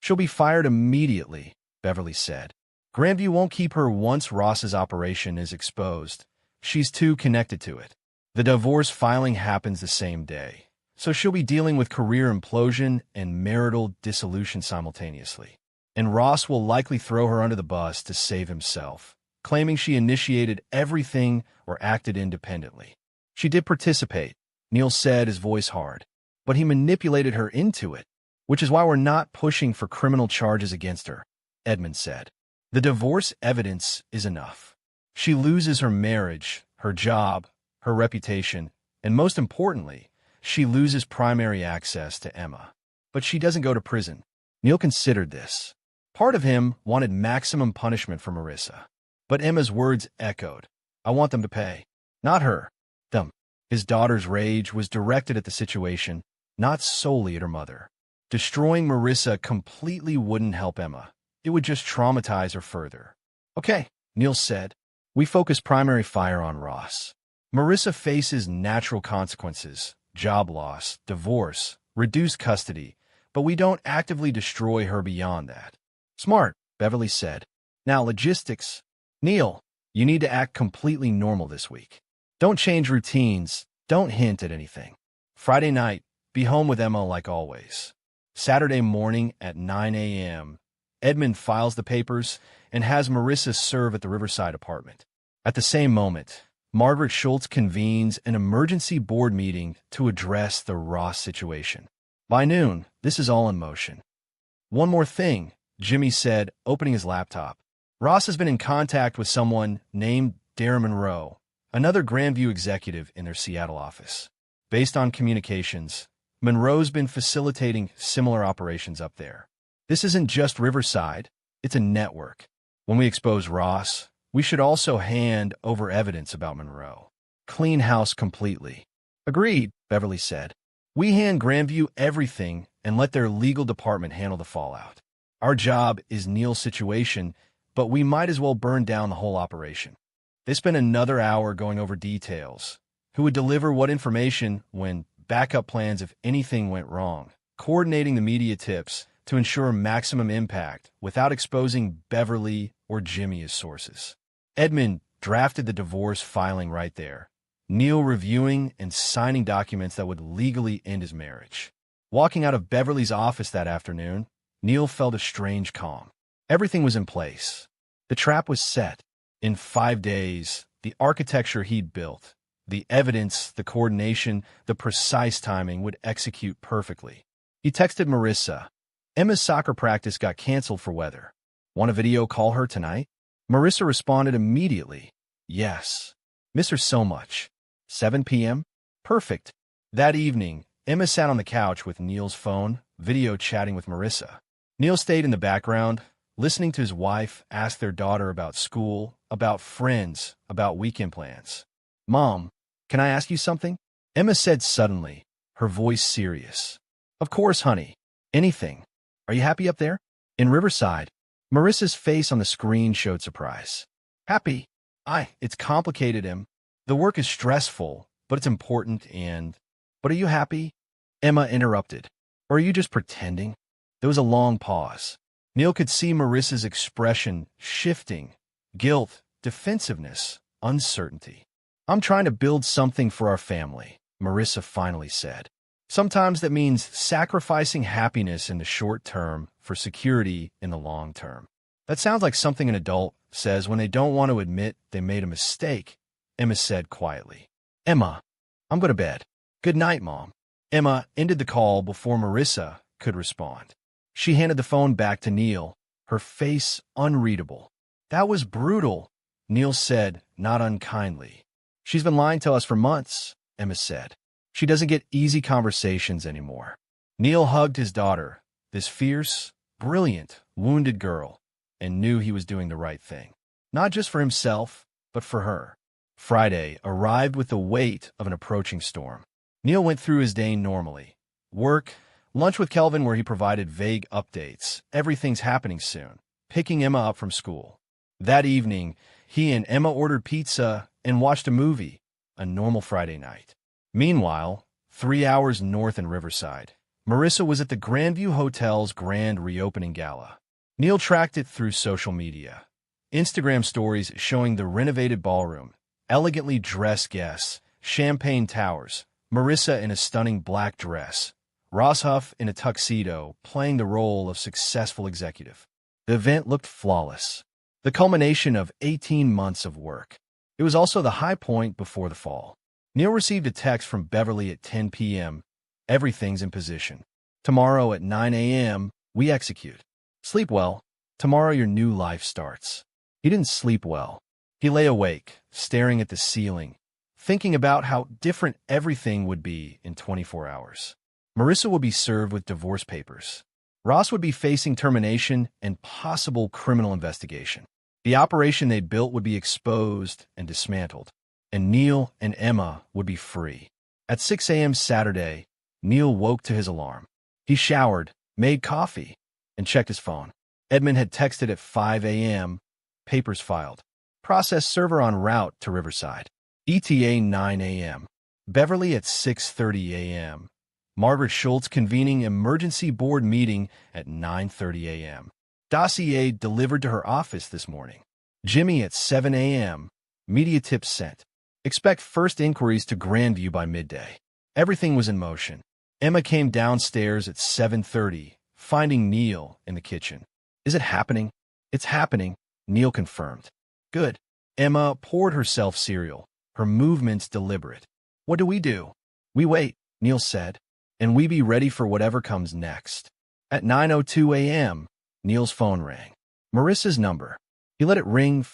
She'll be fired immediately, Beverly said. Grandview won't keep her once Ross's operation is exposed. She's too connected to it. The divorce filing happens the same day, so she'll be dealing with career implosion and marital dissolution simultaneously. And Ross will likely throw her under the bus to save himself, claiming she initiated everything or acted independently. She did participate, Neil said, his voice hard, but he manipulated her into it, which is why we're not pushing for criminal charges against her, Edmund said. The divorce evidence is enough. She loses her marriage, her job, her reputation, and most importantly, she loses primary access to Emma. But she doesn't go to prison. Neil considered this. Part of him wanted maximum punishment for Marissa. But Emma's words echoed. I want them to pay. Not her. Them. His daughter's rage was directed at the situation, not solely at her mother. Destroying Marissa completely wouldn't help Emma. It would just traumatize her further. Okay, Neil said. We focus primary fire on Ross. Marissa faces natural consequences, job loss, divorce, reduced custody, but we don't actively destroy her beyond that. Smart, Beverly said. Now logistics. Neil, you need to act completely normal this week. Don't change routines. Don't hint at anything. Friday night, be home with Emma like always. Saturday morning at 9 a.m., Edmund files the papers and has Marissa serve at the Riverside apartment. At the same moment, Margaret Schultz convenes an emergency board meeting to address the Ross situation. By noon, this is all in motion. One more thing, Jimmy said, opening his laptop. Ross has been in contact with someone named Darren Monroe, another Grandview executive in their Seattle office. Based on communications, Monroe's been facilitating similar operations up there. This isn't just Riverside, it's a network. When we expose Ross, we should also hand over evidence about Monroe. Clean house completely. Agreed, Beverly said. We hand Grandview everything and let their legal department handle the fallout. Our job is Neil's situation, but we might as well burn down the whole operation. They spent another hour going over details. Who would deliver what information when, backup plans if anything went wrong, coordinating the media tips to ensure maximum impact without exposing Beverly or Jimmy as sources. Edmund drafted the divorce filing right there, Neil reviewing and signing documents that would legally end his marriage. Walking out of Beverly's office that afternoon, Neil felt a strange calm. Everything was in place. The trap was set. In 5 days, the architecture he'd built, the evidence, the coordination, the precise timing would execute perfectly. He texted Marissa. Emma's soccer practice got canceled for weather. Want a video call her tonight? Marissa responded immediately. Yes. Miss her so much. 7 p.m.? Perfect. That evening, Emma sat on the couch with Neil's phone, video chatting with Marissa. Neil stayed in the background, listening to his wife ask their daughter about school, about friends, about weekend plans. Mom, can I ask you something? Emma said suddenly, her voice serious. Of course, honey. Anything. Are you happy up there? In Riverside, Marissa's face on the screen showed surprise. Happy? It's complicated, Em. The work is stressful, but it's important But are you happy? Emma interrupted. Or are you just pretending? There was a long pause. Neil could see Marissa's expression shifting. Guilt, defensiveness, uncertainty. I'm trying to build something for our family, Marissa finally said. Sometimes that means sacrificing happiness in the short term for security in the long term. That sounds like something an adult says when they don't want to admit they made a mistake, Emma said quietly. Emma, I'm going to bed. Good night, Mom. Emma ended the call before Marissa could respond. She handed the phone back to Neil, her face unreadable. That was brutal, Neil said, not unkindly. She's been lying to us for months, Emma said. She doesn't get easy conversations anymore. Neil hugged his daughter, this fierce, brilliant, wounded girl, and knew he was doing the right thing. Not just for himself, but for her. Friday arrived with the weight of an approaching storm. Neil went through his day normally. Work, lunch with Kelvin where he provided vague updates. Everything's happening soon. Picking Emma up from school. That evening, he and Emma ordered pizza and watched a movie, a normal Friday night. Meanwhile, 3 hours north in Riverside, Marissa was at the Grandview Hotel's grand reopening gala. Neil tracked it through social media. Instagram stories showing the renovated ballroom, elegantly dressed guests, champagne towers, Marissa in a stunning black dress, Ross Huff in a tuxedo playing the role of successful executive. The event looked flawless, the culmination of 18 months of work. It was also the high point before the fall. Neil received a text from Beverly at 10 p.m. Everything's in position. Tomorrow at 9 a.m., we execute. Sleep well. Tomorrow your new life starts. He didn't sleep well. He lay awake, staring at the ceiling, thinking about how different everything would be in 24 hours. Marissa would be served with divorce papers. Ross would be facing termination and possible criminal investigation. The operation they'd built would be exposed and dismantled, and Neil and Emma would be free. At 6 a.m. Saturday, Neil woke to his alarm. He showered, made coffee, and checked his phone. Edmund had texted at 5 a.m., papers filed. Process server en route to Riverside. ETA 9 a.m. Beverly at 6:30 a.m. Margaret Schultz convening emergency board meeting at 9:30 a.m. Dossier delivered to her office this morning. Jimmy at 7 a.m. Media tips sent. Expect first inquiries to Grandview by midday. Everything was in motion. Emma came downstairs at 7:30, finding Neil in the kitchen. Is it happening? It's happening, Neil confirmed. Good. Emma poured herself cereal, her movements deliberate. What do? We wait, Neil said, and we be ready for whatever comes next. At 9:02 a.m., Neil's phone rang. Marissa's number. He let it ring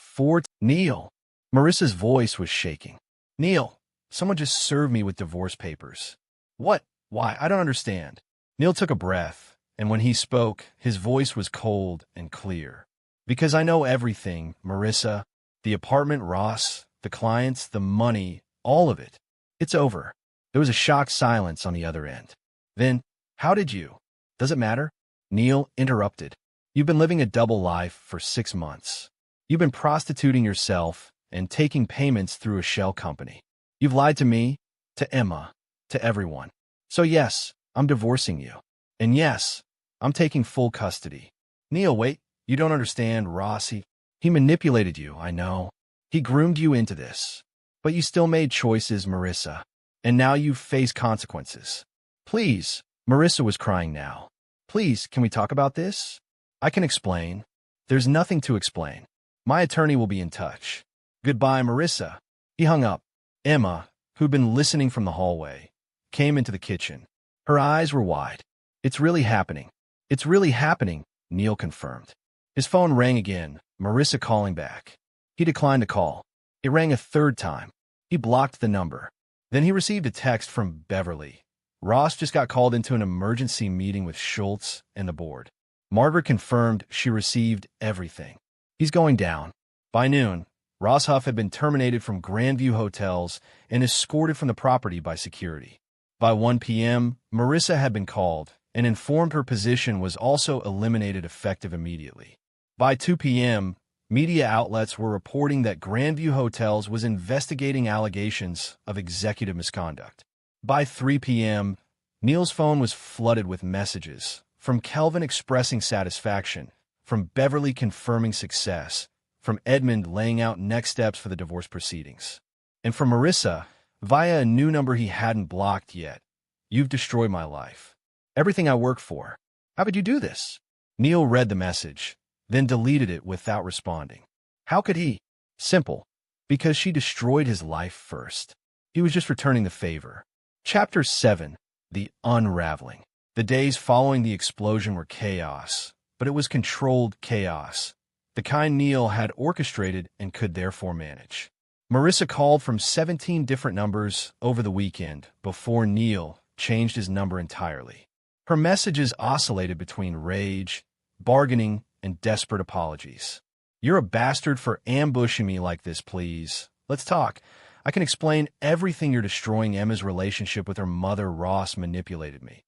Neil. Marissa's voice was shaking. Neil, someone just served me with divorce papers. What? Why? I don't understand. Neil took a breath, and when he spoke, his voice was cold and clear. Because I know everything, Marissa. The apartment, Ross, the clients, the money, all of it. It's over. There was a shocked silence on the other end. Then, how did you? Does it matter? Neil interrupted. You've been living a double life for 6 months. You've been prostituting yourself and taking payments through a shell company. You've lied to me, to Emma, to everyone. So yes, I'm divorcing you. And yes, I'm taking full custody. Neil, wait, you don't understand, Rossi. He manipulated you, I know. He groomed you into this. But you still made choices, Marissa. And now you face consequences. Please, Marissa was crying now. Please, can we talk about this? I can explain. There's nothing to explain. My attorney will be in touch. Goodbye, Marissa. He hung up. Emma, who'd been listening from the hallway, came into the kitchen. Her eyes were wide. It's really happening. It's really happening, Neil confirmed. His phone rang again, Marissa calling back. He declined the call. It rang a third time. He blocked the number. Then he received a text from Beverly. Ross just got called into an emergency meeting with Schultz and the board. Margaret confirmed she received everything. He's going down. By noon, Ross Huff had been terminated from Grandview Hotels and escorted from the property by security. By 1 p.m., Marissa had been called and informed her position was also eliminated effective immediately. By 2 p.m., media outlets were reporting that Grandview Hotels was investigating allegations of executive misconduct. By 3 p.m., Neil's phone was flooded with messages, from Kelvin expressing satisfaction, from Beverly confirming success, from Edmund laying out next steps for the divorce proceedings, and from Marissa, via a new number he hadn't blocked yet, You've destroyed my life. Everything I work for. How could you do this? Neil read the message, then deleted it without responding. How could he? Simple. Because she destroyed his life first. He was just returning the favor. Chapter 7. The Unraveling. The days following the explosion were chaos, but it was controlled chaos, the kind Neil had orchestrated and could therefore manage. Marissa called from 17 different numbers over the weekend before Neil changed his number entirely. Her messages oscillated between rage, bargaining, and desperate apologies. You're a bastard for ambushing me like this, please. Let's talk. I can explain everything. You're destroying Emma's relationship with her mother. Ross manipulated me.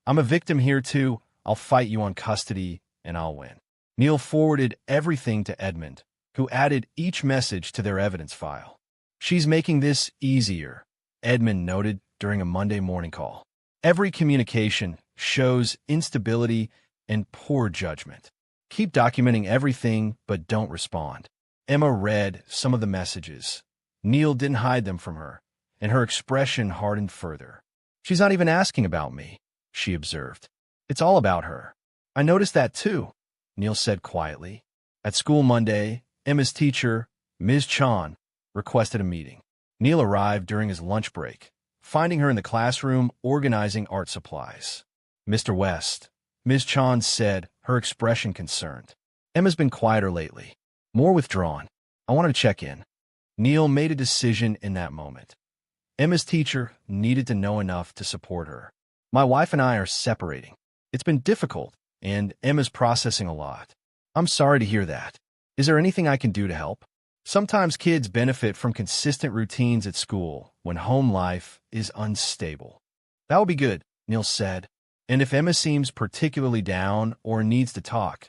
I'm a victim here too. I'll fight you on custody, and I'll win. Neil forwarded everything to Edmund, who added each message to their evidence file. She's making this easier, Edmund noted during a Monday morning call. Every communication shows instability and poor judgment. Keep documenting everything, but don't respond. Emma read some of the messages. Neil didn't hide them from her, and her expression hardened further. She's not even asking about me, she observed. It's all about her. I noticed that too, Neil said quietly. At school Monday, Emma's teacher, Ms. Chan, requested a meeting. Neil arrived during his lunch break, finding her in the classroom organizing art supplies. Mr. West, Ms. Chan said, her expression concerned. Emma's been quieter lately, more withdrawn. I wanted to check in. Neil made a decision in that moment. Emma's teacher needed to know enough to support her. My wife and I are separating. It's been difficult, and Emma's processing a lot. I'm sorry to hear that. Is there anything I can do to help? Sometimes kids benefit from consistent routines at school when home life is unstable. That will be good, Neil said. And if Emma seems particularly down or needs to talk,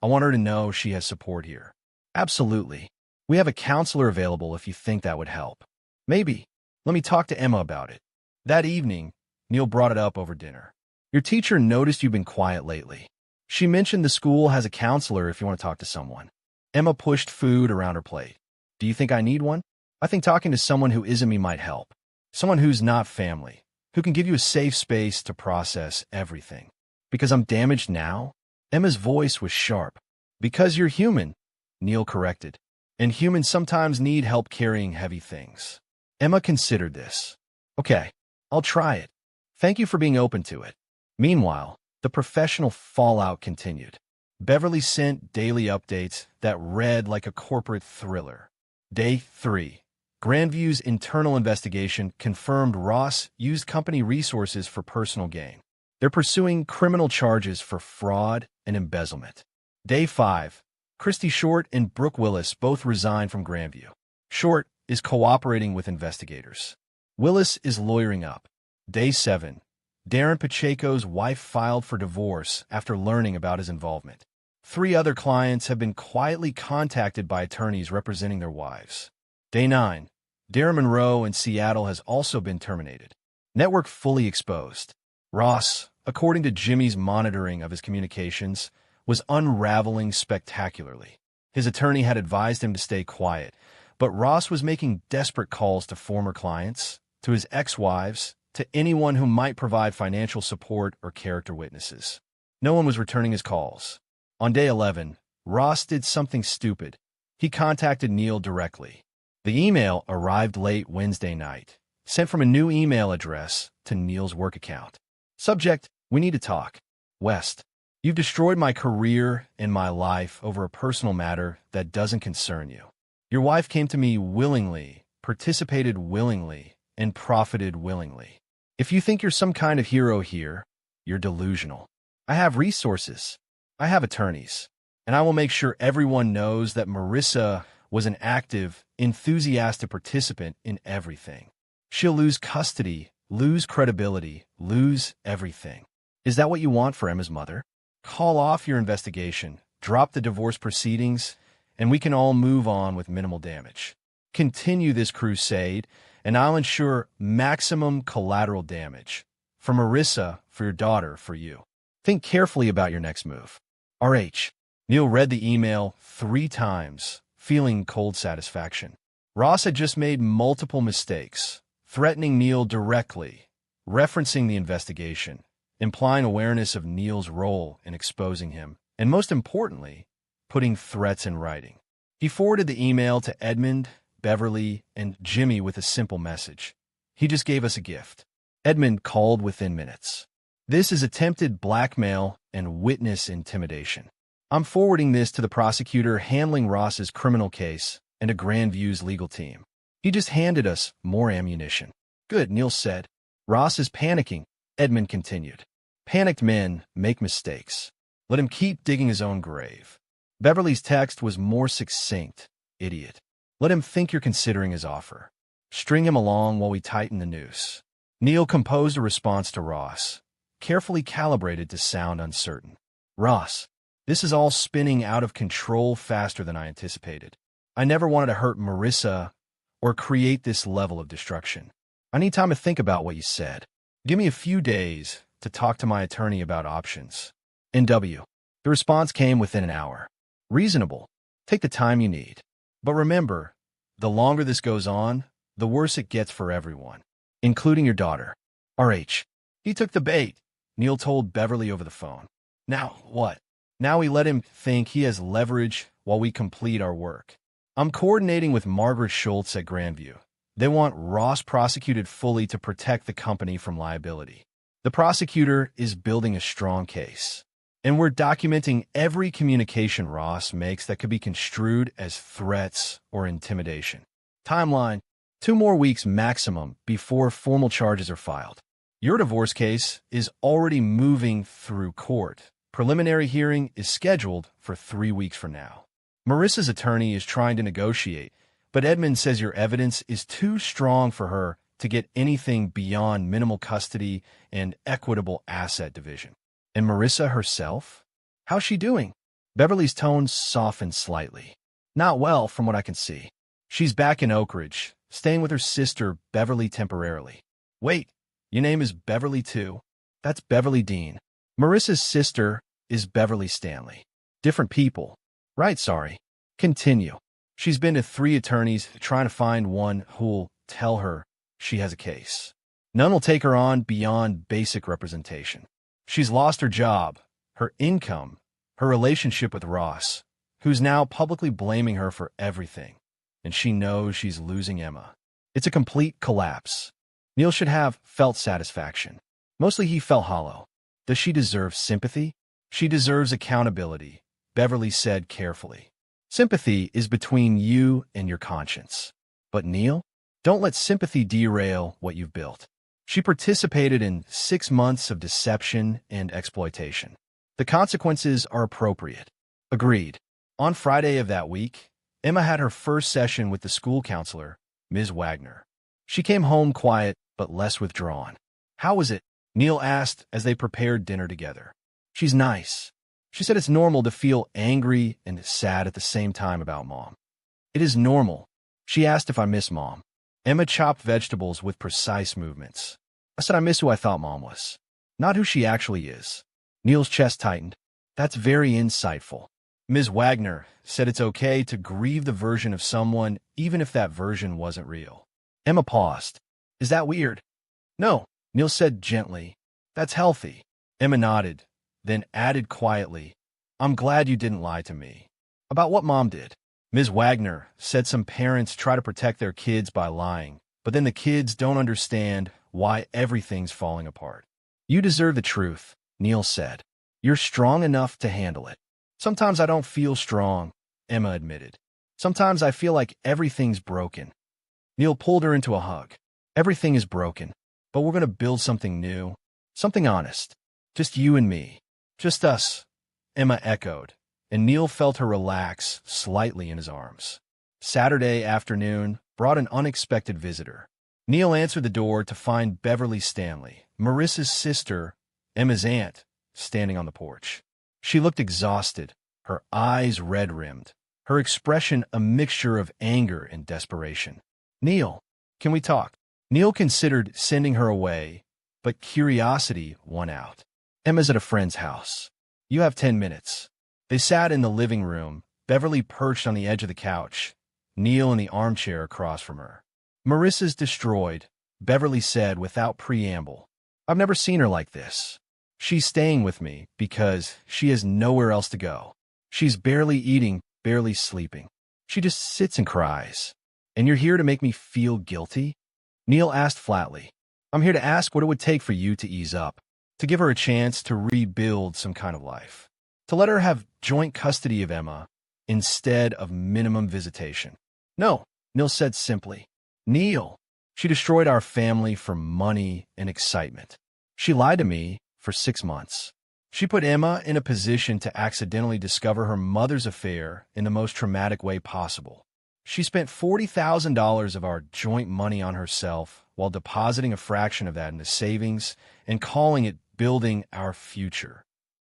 I want her to know she has support here. Absolutely. We have a counselor available if you think that would help. Maybe. Let me talk to Emma about it. That evening, Neil brought it up over dinner. Your teacher noticed you've been quiet lately. She mentioned the school has a counselor if you want to talk to someone. Emma pushed food around her plate. Do you think I need one? I think talking to someone who isn't me might help. Someone who's not family, who can give you a safe space to process everything. Because I'm damaged now? Emma's voice was sharp. Because you're human, Neil corrected. And humans sometimes need help carrying heavy things. Emma considered this. Okay, I'll try it. Thank you for being open to it. Meanwhile, the professional fallout continued. Beverly sent daily updates that read like a corporate thriller. Day 3. Grandview's internal investigation confirmed Ross used company resources for personal gain. They're pursuing criminal charges for fraud and embezzlement. Day 5. Christy Short and Brooke Willis both resigned from Grandview. Short is cooperating with investigators. Willis is lawyering up. Day 7. Darren Pacheco's wife filed for divorce after learning about his involvement. 3 other clients have been quietly contacted by attorneys representing their wives. Day 9. Darren Monroe in Seattle has also been terminated. Network fully exposed. Ross, according to Jimmy's monitoring of his communications, was unraveling spectacularly. His attorney had advised him to stay quiet, but Ross was making desperate calls to former clients, to his ex-wives, to anyone who might provide financial support or character witnesses. No one was returning his calls. On day 11, Ross did something stupid. He contacted Neil directly. The email arrived late Wednesday night, sent from a new email address to Neil's work account. Subject, we need to talk. West, you've destroyed my career and my life over a personal matter that doesn't concern you. Your wife came to me willingly, participated willingly, and profited willingly. If you think you're some kind of hero here, you're delusional. I have resources. I have attorneys. And I will make sure everyone knows that Marissa was an active, enthusiastic participant in everything. She'll lose custody, lose credibility, lose everything. Is that what you want for Emma's mother? Call off your investigation, drop the divorce proceedings, and we can all move on with minimal damage. Continue this crusade, and I'll ensure maximum collateral damage. For Marissa, for your daughter, for you. Think carefully about your next move. R.H. Neil read the email 3 times, feeling cold satisfaction. Ross had just made multiple mistakes, threatening Neil directly, referencing the investigation, implying awareness of Neil's role in exposing him, and most importantly, putting threats in writing. He forwarded the email to Edmund, Beverly, and Jimmy with a simple message. He just gave us a gift. Edmund called within minutes. This is attempted blackmail and witness intimidation. I'm forwarding this to the prosecutor handling Ross's criminal case and a Grandview's legal team. He just handed us more ammunition. Good, Neil said. Ross is panicking, Edmund continued. Panicked men make mistakes. Let him keep digging his own grave. Beverly's text was more succinct. Idiot. Let him think you're considering his offer. String him along while we tighten the noose. Neil composed a response to Ross, carefully calibrated to sound uncertain. Ross, this is all spinning out of control faster than I anticipated. I never wanted to hurt Marissa or create this level of destruction. I need time to think about what you said. Give me a few days to talk to my attorney about options. NW. The response came within an hour. Reasonable. Take the time you need. But remember, the longer this goes on, the worse it gets for everyone, including your daughter. RH. He took the bait, Neil told Beverly over the phone. Now what? Now we let him think he has leverage while we complete our work. I'm coordinating with Margaret Schultz at Grandview. They want Ross prosecuted fully to protect the company from liability. The prosecutor is building a strong case. And we're documenting every communication Ross makes that could be construed as threats or intimidation. Timeline: 2 more weeks maximum before formal charges are filed. Your divorce case is already moving through court. Preliminary hearing is scheduled for 3 weeks from now. Marissa's attorney is trying to negotiate, but Edmund says your evidence is too strong for her to get anything beyond minimal custody and equitable asset division. And Marissa herself? How's she doing? Beverly's tone softened slightly. Not well, from what I can see. She's back in Oak Ridge, staying with her sister, Beverly, temporarily. Wait, your name is Beverly too? That's Beverly Dean. Marissa's sister is Beverly Stanley. Different people. Right, sorry. Continue. She's been to 3 attorneys trying to find one who'll tell her she has a case. None will take her on beyond basic representation. She's lost her job, her income, her relationship with Ross, who's now publicly blaming her for everything, and she knows she's losing Emma. It's a complete collapse. Neil should have felt satisfaction. Mostly he felt hollow. Does she deserve sympathy? She deserves accountability, Beverly said carefully. Sympathy is between you and your conscience. But Neil, don't let sympathy derail what you've built. She participated in 6 months of deception and exploitation. The consequences are appropriate. Agreed. On Friday of that week, Emma had her first session with the school counselor, Ms. Wagner. She came home quiet but less withdrawn. How was it? Neil asked as they prepared dinner together. She's nice. She said it's normal to feel angry and sad at the same time about Mom. It is normal. She asked if I miss Mom. Emma chopped vegetables with precise movements. I said I miss who I thought Mom was, not who she actually is. Neil's chest tightened. That's very insightful. Ms. Wagner said it's okay to grieve the version of someone even if that version wasn't real. Emma paused. Is that weird? No, Neil said gently. That's healthy. Emma nodded, then added quietly, I'm glad you didn't lie to me. About what Mom did. Ms. Wagner said some parents try to protect their kids by lying, but then the kids don't understand why everything's falling apart. You deserve the truth, Neil said. You're strong enough to handle it. Sometimes I don't feel strong, Emma admitted. Sometimes I feel like everything's broken. Neil pulled her into a hug. Everything is broken, but we're going to build something new, something honest. Just you and me. Just us, Emma echoed, and Neil felt her relax slightly in his arms. Saturday afternoon brought an unexpected visitor. Neil answered the door to find Beverly Stanley, Marissa's sister, Emma's aunt, standing on the porch. She looked exhausted, her eyes red-rimmed, her expression a mixture of anger and desperation. Neil, can we talk? Neil considered sending her away, but curiosity won out. Emma's at a friend's house. You have 10 minutes. They sat in the living room, Beverly perched on the edge of the couch, Neil in the armchair across from her. Marissa's destroyed, Beverly said without preamble. I've never seen her like this. She's staying with me because she has nowhere else to go. She's barely eating, barely sleeping. She just sits and cries. And you're here to make me feel guilty? Neil asked flatly. I'm here to ask what it would take for you to ease up, to give her a chance to rebuild some kind of life, to let her have joint custody of Emma instead of minimum visitation. No, Neil said simply. Neil, she destroyed our family for money and excitement. She lied to me for 6 months. She put Emma in a position to accidentally discover her mother's affair in the most traumatic way possible. She spent $40,000 of our joint money on herself while depositing a fraction of that into savings and calling it building our future.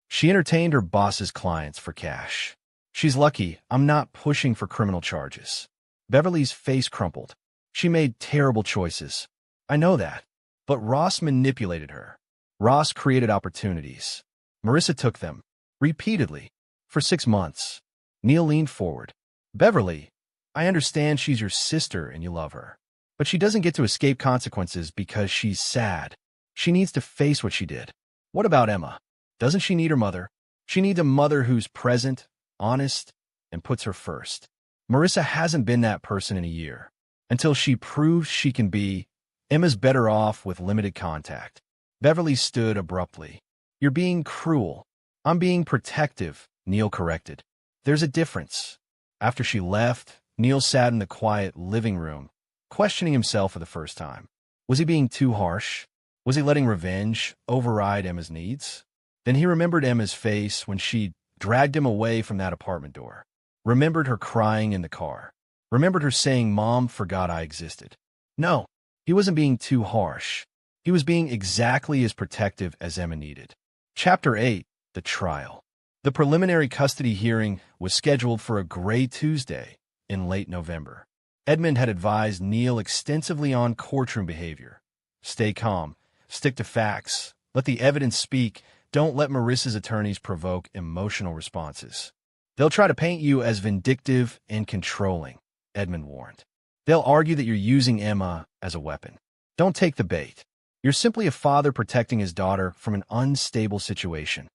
She entertained her boss's clients for cash. She's lucky I'm not pushing for criminal charges. Beverly's face crumpled. She made terrible choices. I know that. But Ross manipulated her. Ross created opportunities. Marissa took them, repeatedly, for 6 months. Neil leaned forward. Beverly, I understand she's your sister and you love her. But she doesn't get to escape consequences because she's sad. She needs to face what she did. What about Emma? Doesn't she need her mother? She needs a mother who's present, honest, and puts her first. Marissa hasn't been that person in a year. Until she proves she can be, Emma's better off with limited contact. Beverly stood abruptly. You're being cruel. I'm being protective, Neil corrected. There's a difference. After she left, Neil sat in the quiet living room, questioning himself for the first time. Was he being too harsh? Was he letting revenge override Emma's needs? Then he remembered Emma's face when she dragged him away from that apartment door. Remembered her crying in the car. Remembered her saying, Mom forgot I existed. No, he wasn't being too harsh. He was being exactly as protective as Emma needed. Chapter 8, The Trial. The preliminary custody hearing was scheduled for a gray Tuesday in late November. Edmund had advised Neil extensively on courtroom behavior. Stay calm, stick to facts, let the evidence speak, don't let Marissa's attorneys provoke emotional responses. They'll try to paint you as vindictive and controlling, Edmund warned. They'll argue that you're using Emma as a weapon. Don't take the bait. You're simply a father protecting his daughter from an unstable situation.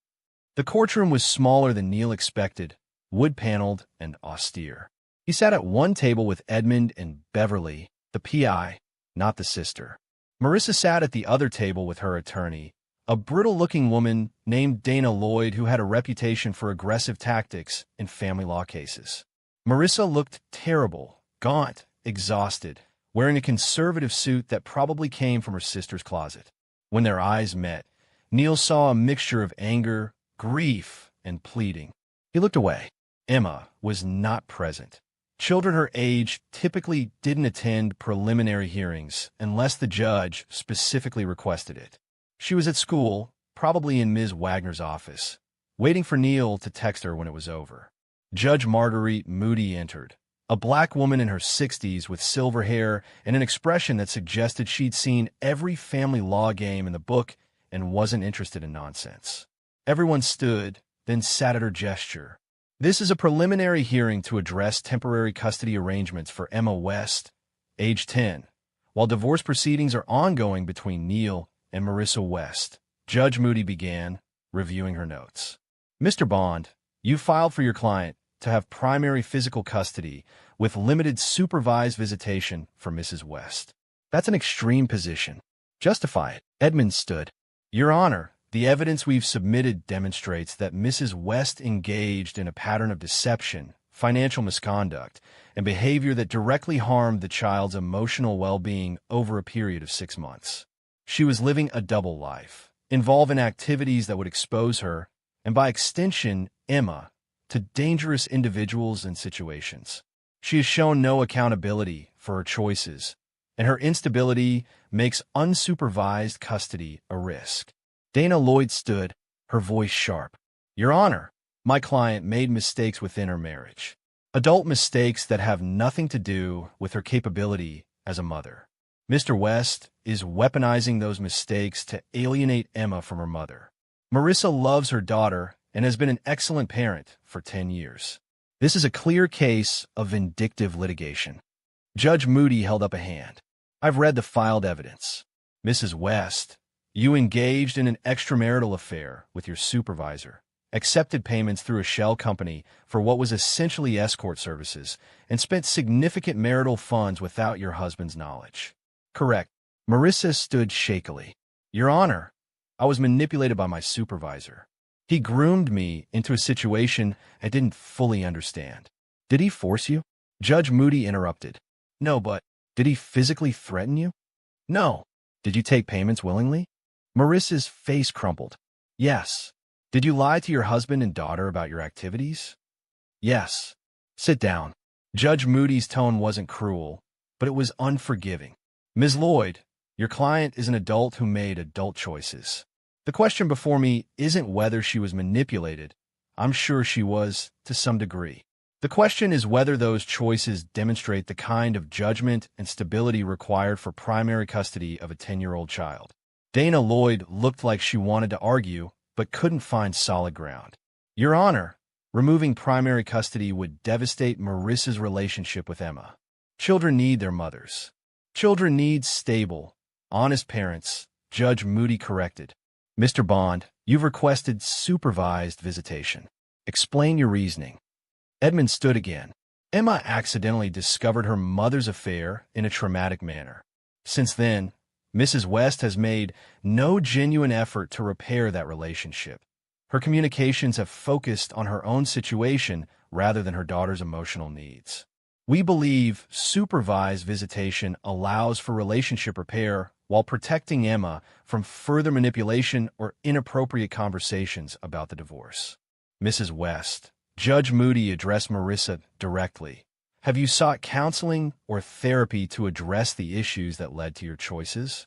The courtroom was smaller than Neil expected, wood-paneled and austere. He sat at one table with Edmund and Beverly, the PI, not the sister. Marissa sat at the other table with her attorney, a brittle-looking woman named Dana Lloyd who had a reputation for aggressive tactics in family law cases. Marissa looked terrible, gaunt, exhausted, wearing a conservative suit that probably came from her sister's closet. When their eyes met, Neil saw a mixture of anger, grief, and pleading. He looked away. Emma was not present. Children her age typically didn't attend preliminary hearings unless the judge specifically requested it. She was at school, probably in Ms. Wagner's office, waiting for Neil to text her when it was over. Judge Marguerite Moody entered, a black woman in her 60s with silver hair and an expression that suggested she'd seen every family law game in the book and wasn't interested in nonsense. Everyone stood, then sat at her gesture. This is a preliminary hearing to address temporary custody arrangements for Emma West, age 10, while divorce proceedings are ongoing between Neil and Marissa West. Judge Moody began, reviewing her notes. Mr. Bond, you filed for your client to have primary physical custody with limited supervised visitation for Mrs. West. That's an extreme position. Justify it. Edmund stood. Your Honor, the evidence we've submitted demonstrates that Mrs. West engaged in a pattern of deception, financial misconduct, and behavior that directly harmed the child's emotional well-being over a period of 6 months. She was living a double life, involved in activities that would expose her, and by extension, Emma, to dangerous individuals and situations. She has shown no accountability for her choices, and her instability makes unsupervised custody a risk. Dana Lloyd stood, her voice sharp. Your Honor, my client made mistakes within her marriage. Adult mistakes that have nothing to do with her capability as a mother. Mr. West is weaponizing those mistakes to alienate Emma from her mother. Marissa loves her daughter and has been an excellent parent for 10 years. This is a clear case of vindictive litigation. Judge Moody held up a hand. I've read the filed evidence. Mrs. West, You engaged in an extramarital affair with your supervisor, accepted payments through a shell company for what was essentially escort services, and spent significant marital funds without your husband's knowledge. Correct. Marissa stood shakily. Your Honor, I was manipulated by my supervisor. He groomed me into a situation I didn't fully understand. Did he force you? Judge Moody interrupted. No, but did he physically threaten you? No. Did you take payments willingly? Marissa's face crumpled. Yes. Did you lie to your husband and daughter about your activities? Yes. Sit down. Judge Moody's tone wasn't cruel, but it was unforgiving. Ms. Lloyd, your client is an adult who made adult choices. The question before me isn't whether she was manipulated. I'm sure she was, to some degree. The question is whether those choices demonstrate the kind of judgment and stability required for primary custody of a 10-year-old child. Dana Lloyd looked like she wanted to argue, but couldn't find solid ground. Your Honor, removing primary custody would devastate Marissa's relationship with Emma. Children need their mothers. Children need stable, honest parents, Judge Moody corrected. Mr. Bond, you've requested supervised visitation. Explain your reasoning. Edmund stood again. Emma accidentally discovered her mother's affair in a traumatic manner. Since then, Mrs. West has made no genuine effort to repair that relationship. Her communications have focused on her own situation rather than her daughter's emotional needs. We believe supervised visitation allows for relationship repair while protecting Emma from further manipulation or inappropriate conversations about the divorce. Mrs. West, Judge Moody addressed Marissa directly. Have you sought counseling or therapy to address the issues that led to your choices?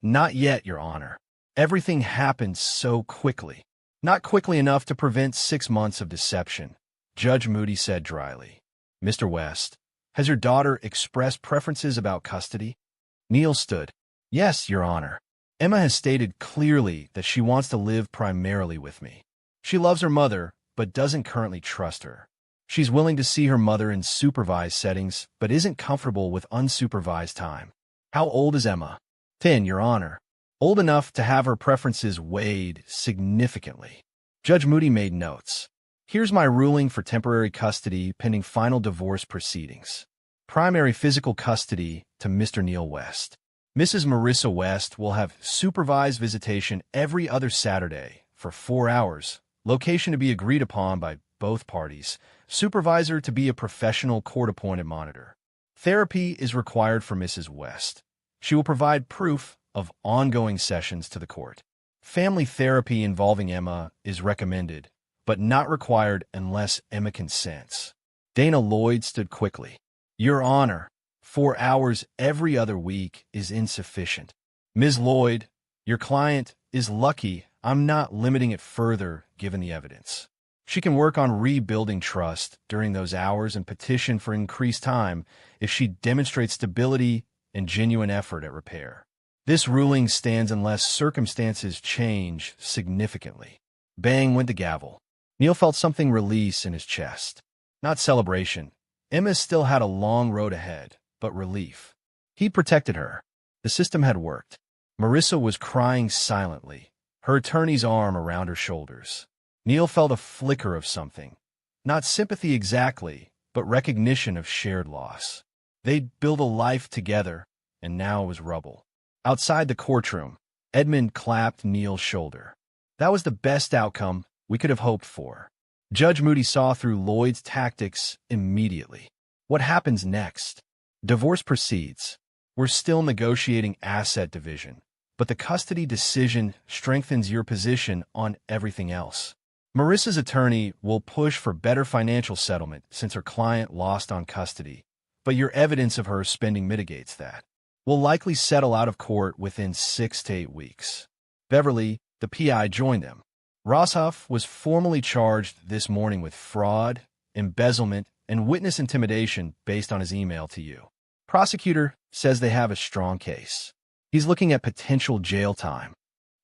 Not yet, Your Honor. Everything happened so quickly. Not quickly enough to prevent 6 months of deception, Judge Moody said dryly. Mr. West, has your daughter expressed preferences about custody? Neil stood. Yes, Your Honor. Emma has stated clearly that she wants to live primarily with me. She loves her mother, but doesn't currently trust her. She's willing to see her mother in supervised settings, but isn't comfortable with unsupervised time. How old is Emma? 10, Your Honor. Old enough to have her preferences weighed significantly. Judge Moody made notes. Here's my ruling for temporary custody pending final divorce proceedings. Primary physical custody to Mr. Neil West. Mrs. Marissa West will have supervised visitation every other Saturday for 4 hours. Location to be agreed upon by both parties. Supervisor to be a professional court-appointed monitor. Therapy is required for Mrs. West. She will provide proof of ongoing sessions to the court. Family therapy involving Emma is recommended, but not required unless Emma consents. Dana Lloyd stood quickly. Your Honor, 4 hours every other week is insufficient. Ms. Lloyd, your client is lucky I'm not limiting it further given the evidence. She can work on rebuilding trust during those hours and petition for increased time if she demonstrates stability and genuine effort at repair. This ruling stands unless circumstances change significantly. Bang went the gavel. Neil felt something release in his chest. Not celebration. Emma still had a long road ahead, but relief. He protected her. The system had worked. Marissa was crying silently, her attorney's arm around her shoulders. Neil felt a flicker of something. Not sympathy exactly, but recognition of shared loss. They'd built a life together, and now it was rubble. Outside the courtroom, Edmund clapped Neil's shoulder. That was the best outcome we could have hoped for. Judge Moody saw through Lloyd's tactics immediately. What happens next? Divorce proceeds. We're still negotiating asset division, but the custody decision strengthens your position on everything else. Marissa's attorney will push for better financial settlement since her client lost on custody, but your evidence of her spending mitigates that. We'll likely settle out of court within 6 to 8 weeks. Beverly, the PI, joined them. Roshoff was formally charged this morning with fraud, embezzlement, and witness intimidation based on his email to you. Prosecutor says they have a strong case. He's looking at potential jail time.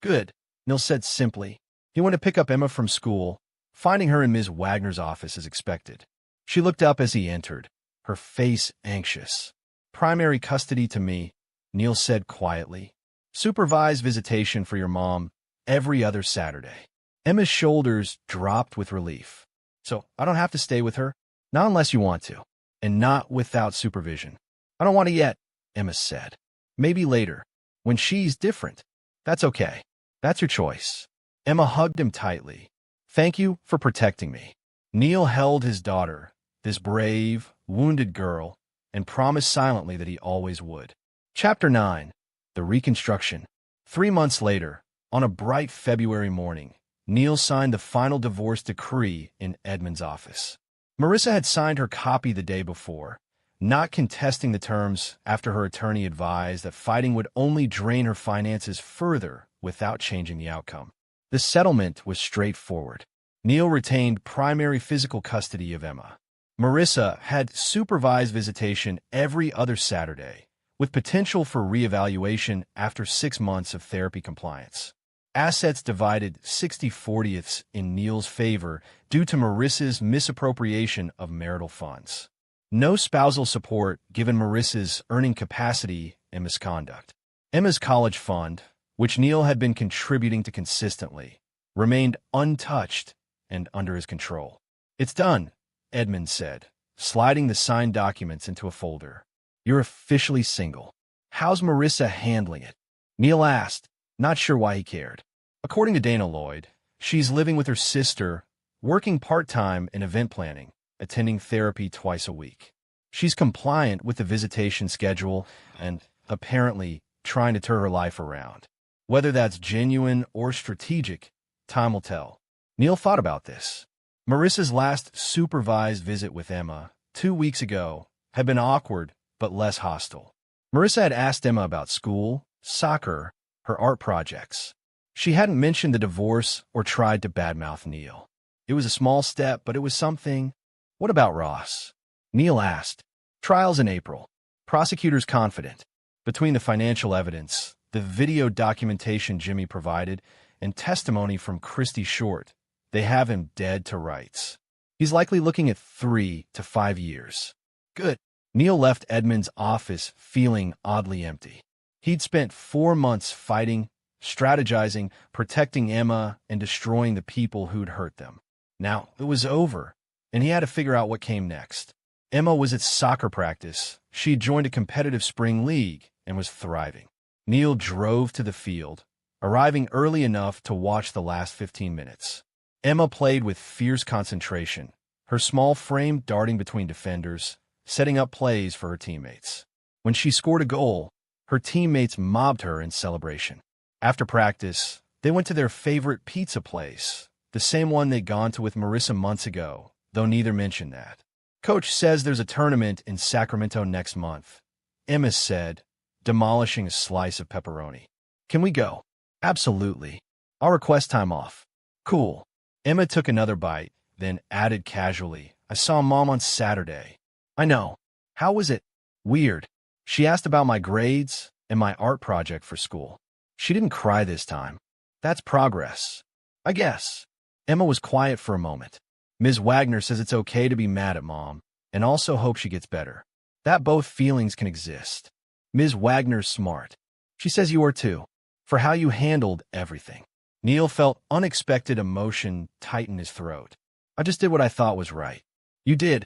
Good, Neil said simply. He went to pick up Emma from school, finding her in Ms. Wagner's office as expected. She looked up as he entered, her face anxious. Primary custody to me, Neil said quietly. Supervised visitation for your mom every other Saturday. Emma's shoulders dropped with relief. So I don't have to stay with her? Not unless you want to, and not without supervision. I don't want to yet, Emma said. Maybe later, when she's different. That's okay. That's your choice. Emma hugged him tightly. Thank you for protecting me. Neil held his daughter, this brave, wounded girl, and promised silently that he always would. Chapter 9. The Reconstruction. 3 months later, on a bright February morning, Neil signed the final divorce decree in Edmund's office. Marissa had signed her copy the day before, not contesting the terms after her attorney advised that fighting would only drain her finances further without changing the outcome. The settlement was straightforward. Neil retained primary physical custody of Emma. Marissa had supervised visitation every other Saturday, with potential for reevaluation after 6 months of therapy compliance. Assets divided 60/40 in Neil's favor due to Marissa's misappropriation of marital funds. No spousal support given Marissa's earning capacity and misconduct. Emma's college fund, which Neil had been contributing to consistently, remained untouched and under his control. It's done, Edmund said, sliding the signed documents into a folder. You're officially single. How's Marissa handling it? Neil asked, not sure why he cared. According to Dana Lloyd, she's living with her sister, working part-time in event planning, attending therapy twice a week. She's compliant with the visitation schedule and, apparently, trying to turn her life around. Whether that's genuine or strategic, time will tell. Neil thought about this. Marissa's last supervised visit with Emma, 2 weeks ago, had been awkward but less hostile. Marissa had asked Emma about school, soccer, her art projects. She hadn't mentioned the divorce or tried to badmouth Neil. It was a small step, but it was something. What about Ross? Neil asked. Trials in April. Prosecutors confident. Between the financial evidence, the video documentation Jimmy provided, and testimony from Christy Short, they have him dead to rights. He's likely looking at 3 to 5 years. Good. Neil left Edmund's office feeling oddly empty. He'd spent 4 months fighting, strategizing, protecting Emma, and destroying the people who'd hurt them. Now it was over, and he had to figure out what came next. Emma was at soccer practice. She'd joined a competitive spring league and was thriving. Neil drove to the field, arriving early enough to watch the last 15 minutes. Emma played with fierce concentration, her small frame darting between defenders, setting up plays for her teammates. When she scored a goal, her teammates mobbed her in celebration. After practice, they went to their favorite pizza place, the same one they'd gone to with Marissa months ago, though neither mentioned that. Coach says there's a tournament in Sacramento next month, Emma said, demolishing a slice of pepperoni. Can we go? Absolutely. I'll request time off. Cool. Emma took another bite, then added casually, I saw Mom on Saturday. I know. How was it? Weird. She asked about my grades and my art project for school. She didn't cry this time. That's progress. I guess. Emma was quiet for a moment. Ms. Wagner says it's okay to be mad at Mom, and also hope she gets better. That both feelings can exist. Ms. Wagner's smart. She says you are too, for how you handled everything. Neil felt unexpected emotion tighten his throat. I just did what I thought was right. You did,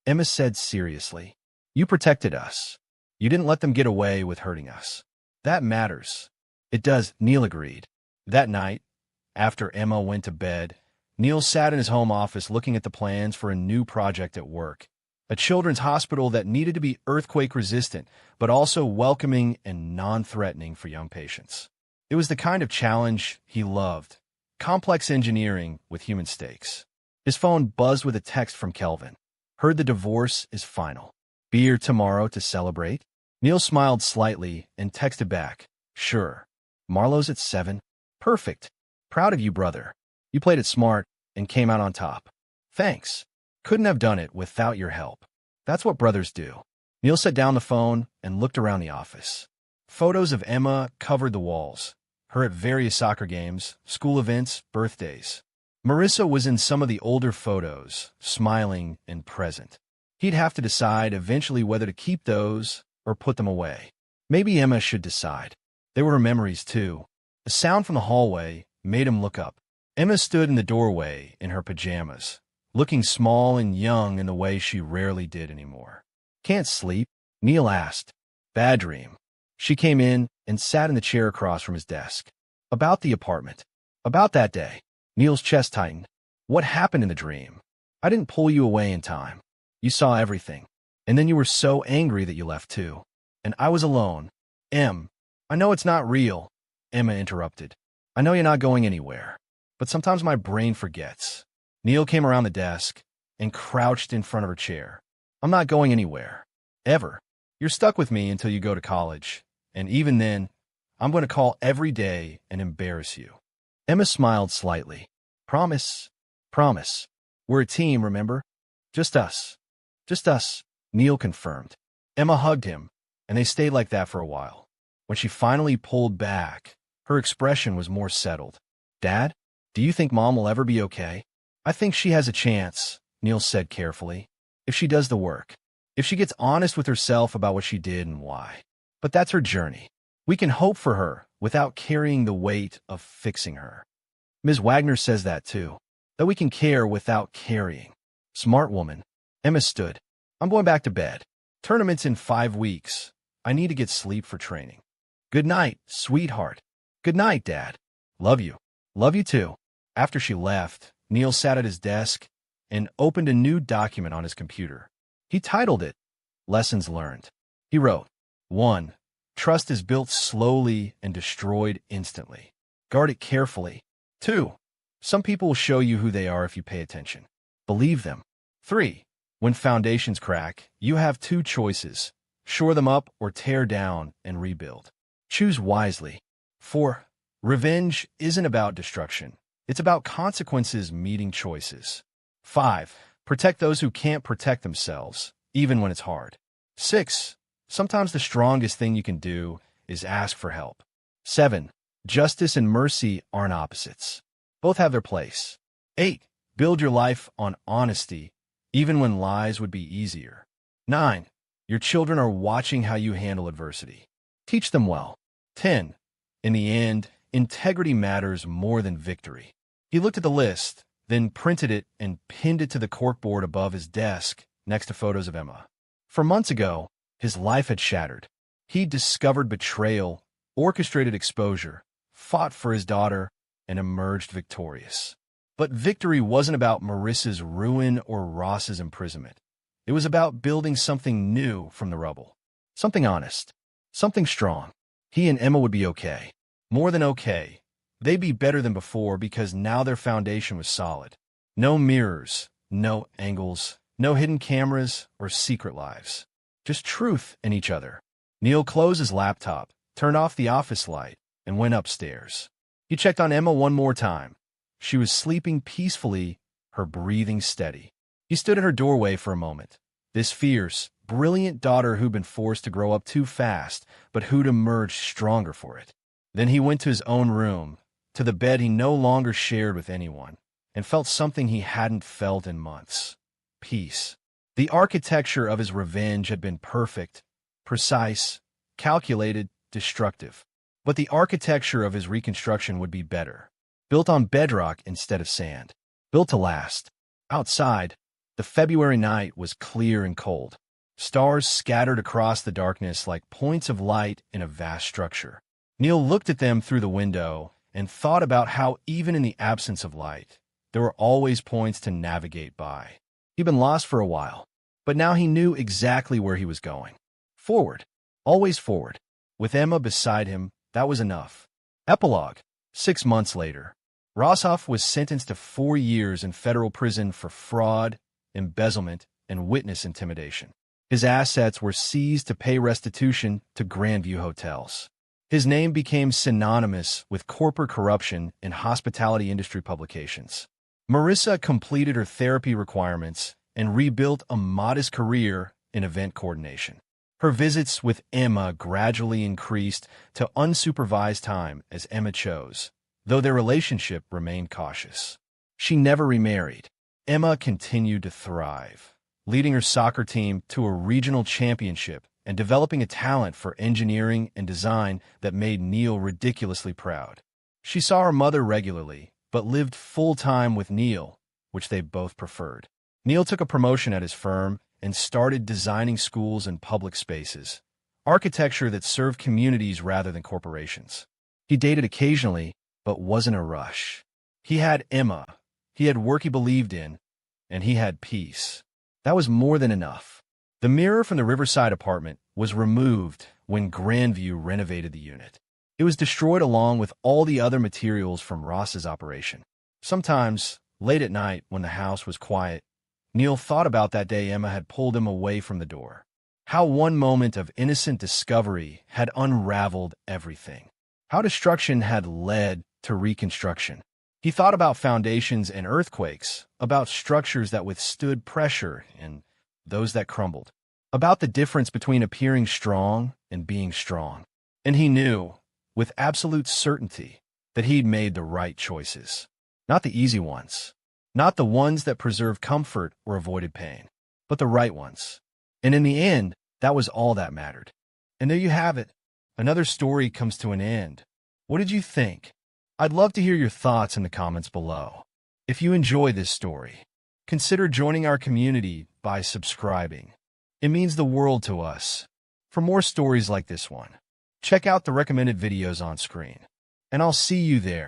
Emma said seriously. You protected us. You didn't let them get away with hurting us. That matters. It does, Neil agreed. That night, after Emma went to bed, Neil sat in his home office looking at the plans for a new project at work, a children's hospital that needed to be earthquake-resistant, but also welcoming and non-threatening for young patients. It was the kind of challenge he loved, complex engineering with human stakes. His phone buzzed with a text from Kelvin. Heard the divorce is final. Be here tomorrow to celebrate? Neil smiled slightly and texted back, sure. Marlowe's at 7. Perfect. Proud of you, brother. You played it smart and came out on top. Thanks. Couldn't have done it without your help. That's what brothers do. Neil set down the phone and looked around the office. Photos of Emma covered the walls, her at various soccer games, school events, birthdays. Marissa was in some of the older photos, smiling and present. He'd have to decide eventually whether to keep those or put them away. Maybe Emma should decide. They were her memories, too. A sound from the hallway made him look up. Emma stood in the doorway in her pajamas, looking small and young in the way she rarely did anymore. "Can't sleep?" Neil asked. "Bad dream." She came in and sat in the chair across from his desk. "About the apartment. About that day." Neil's chest tightened. "What happened in the dream? I didn't pull you away in time. You saw everything. And then you were so angry that you left too. And I was alone." I know it's not real," Emma interrupted. "I know you're not going anywhere. But sometimes my brain forgets." Neil came around the desk and crouched in front of her chair. "I'm not going anywhere. Ever. You're stuck with me until you go to college. And even then, I'm going to call every day and embarrass you." Emma smiled slightly. "Promise. Promise. We're a team, remember? Just us. Just us," Neil confirmed. Emma hugged him, and they stayed like that for a while. When she finally pulled back, her expression was more settled. "Dad, do you think Mom will ever be okay?" "I think she has a chance," Neil said carefully, "if she does the work. If she gets honest with herself about what she did and why. But that's her journey. We can hope for her without carrying the weight of fixing her. Ms. Wagner says that too, that we can care without carrying." Smart woman. Emma stood. "I'm going back to bed. Tournament's in 5 weeks. I need to get sleep for training." "Good night, sweetheart." "Good night, Dad. Love you." "Love you too." After she left, Neil sat at his desk and opened a new document on his computer. He titled it, Lessons Learned. He wrote, 1. Trust is built slowly and destroyed instantly. Guard it carefully. 2. Some people will show you who they are if you pay attention. Believe them. 3. When foundations crack, you have 2 choices. Shore them up or tear down and rebuild. Choose wisely. 4. Revenge isn't about destruction. It's about consequences meeting choices. 5. Protect those who can't protect themselves, even when it's hard. 6. Sometimes the strongest thing you can do is ask for help. 7. Justice and mercy aren't opposites. Both have their place. 8. Build your life on honesty, even when lies would be easier. 9. Your children are watching how you handle adversity. Teach them well. 10. In the end, integrity matters more than victory. He looked at the list, then printed it and pinned it to the corkboard above his desk next to photos of Emma. For months ago, his life had shattered. He'd discovered betrayal, orchestrated exposure, fought for his daughter, and emerged victorious. But victory wasn't about Marissa's ruin or Ross's imprisonment. It was about building something new from the rubble. Something honest. Something strong. He and Emma would be okay. More than okay. They'd be better than before because now their foundation was solid. No mirrors, no angles, no hidden cameras or secret lives. Just truth in each other. Neil closed his laptop, turned off the office light, and went upstairs. He checked on Emma one more time. She was sleeping peacefully, her breathing steady. He stood at her doorway for a moment. This fierce, brilliant daughter who'd been forced to grow up too fast, but who'd emerged stronger for it. Then he went to his own room, to the bed he no longer shared with anyone, and felt something he hadn't felt in months. Peace. The architecture of his revenge had been perfect, precise, calculated, destructive. But the architecture of his reconstruction would be better. Built on bedrock instead of sand. Built to last. Outside, the February night was clear and cold. Stars scattered across the darkness like points of light in a vast structure. Neil looked at them through the window and thought about how even in the absence of light, there were always points to navigate by. He'd been lost for a while, but now he knew exactly where he was going. Forward. Always forward. With Emma beside him, that was enough. Epilogue. 6 months later, Rossoff was sentenced to 4 years in federal prison for fraud, embezzlement, and witness intimidation. His assets were seized to pay restitution to Grandview Hotels. His name became synonymous with corporate corruption in hospitality industry publications. Marissa completed her therapy requirements and rebuilt a modest career in event coordination. Her visits with Emma gradually increased to unsupervised time as Emma chose, though their relationship remained cautious. She never remarried. Emma continued to thrive, leading her soccer team to a regional championship and developing a talent for engineering and design that made Neil ridiculously proud. She saw her mother regularly, but lived full-time with Neil, which they both preferred. Neil took a promotion at his firm and started designing schools and public spaces, architecture that served communities rather than corporations. He dated occasionally, but wasn't a rush. He had Emma, he had work he believed in, and he had peace. That was more than enough. The mirror from the Riverside apartment was removed when Grandview renovated the unit. It was destroyed along with all the other materials from Ross's operation. Sometimes, late at night when the house was quiet, Neil thought about that day Emma had pulled him away from the door. How one moment of innocent discovery had unraveled everything. How destruction had led to reconstruction. He thought about foundations and earthquakes, about structures that withstood pressure and those that crumbled, about the difference between appearing strong and being strong. And he knew, with absolute certainty, that he'd made the right choices. Not the easy ones, not the ones that preserved comfort or avoided pain, but the right ones. And in the end, that was all that mattered. And there you have it. Another story comes to an end. What did you think? I'd love to hear your thoughts in the comments below. If you enjoy this story, consider joining our community by subscribing. It means the world to us. For more stories like this one, check out the recommended videos on screen. And I'll see you there.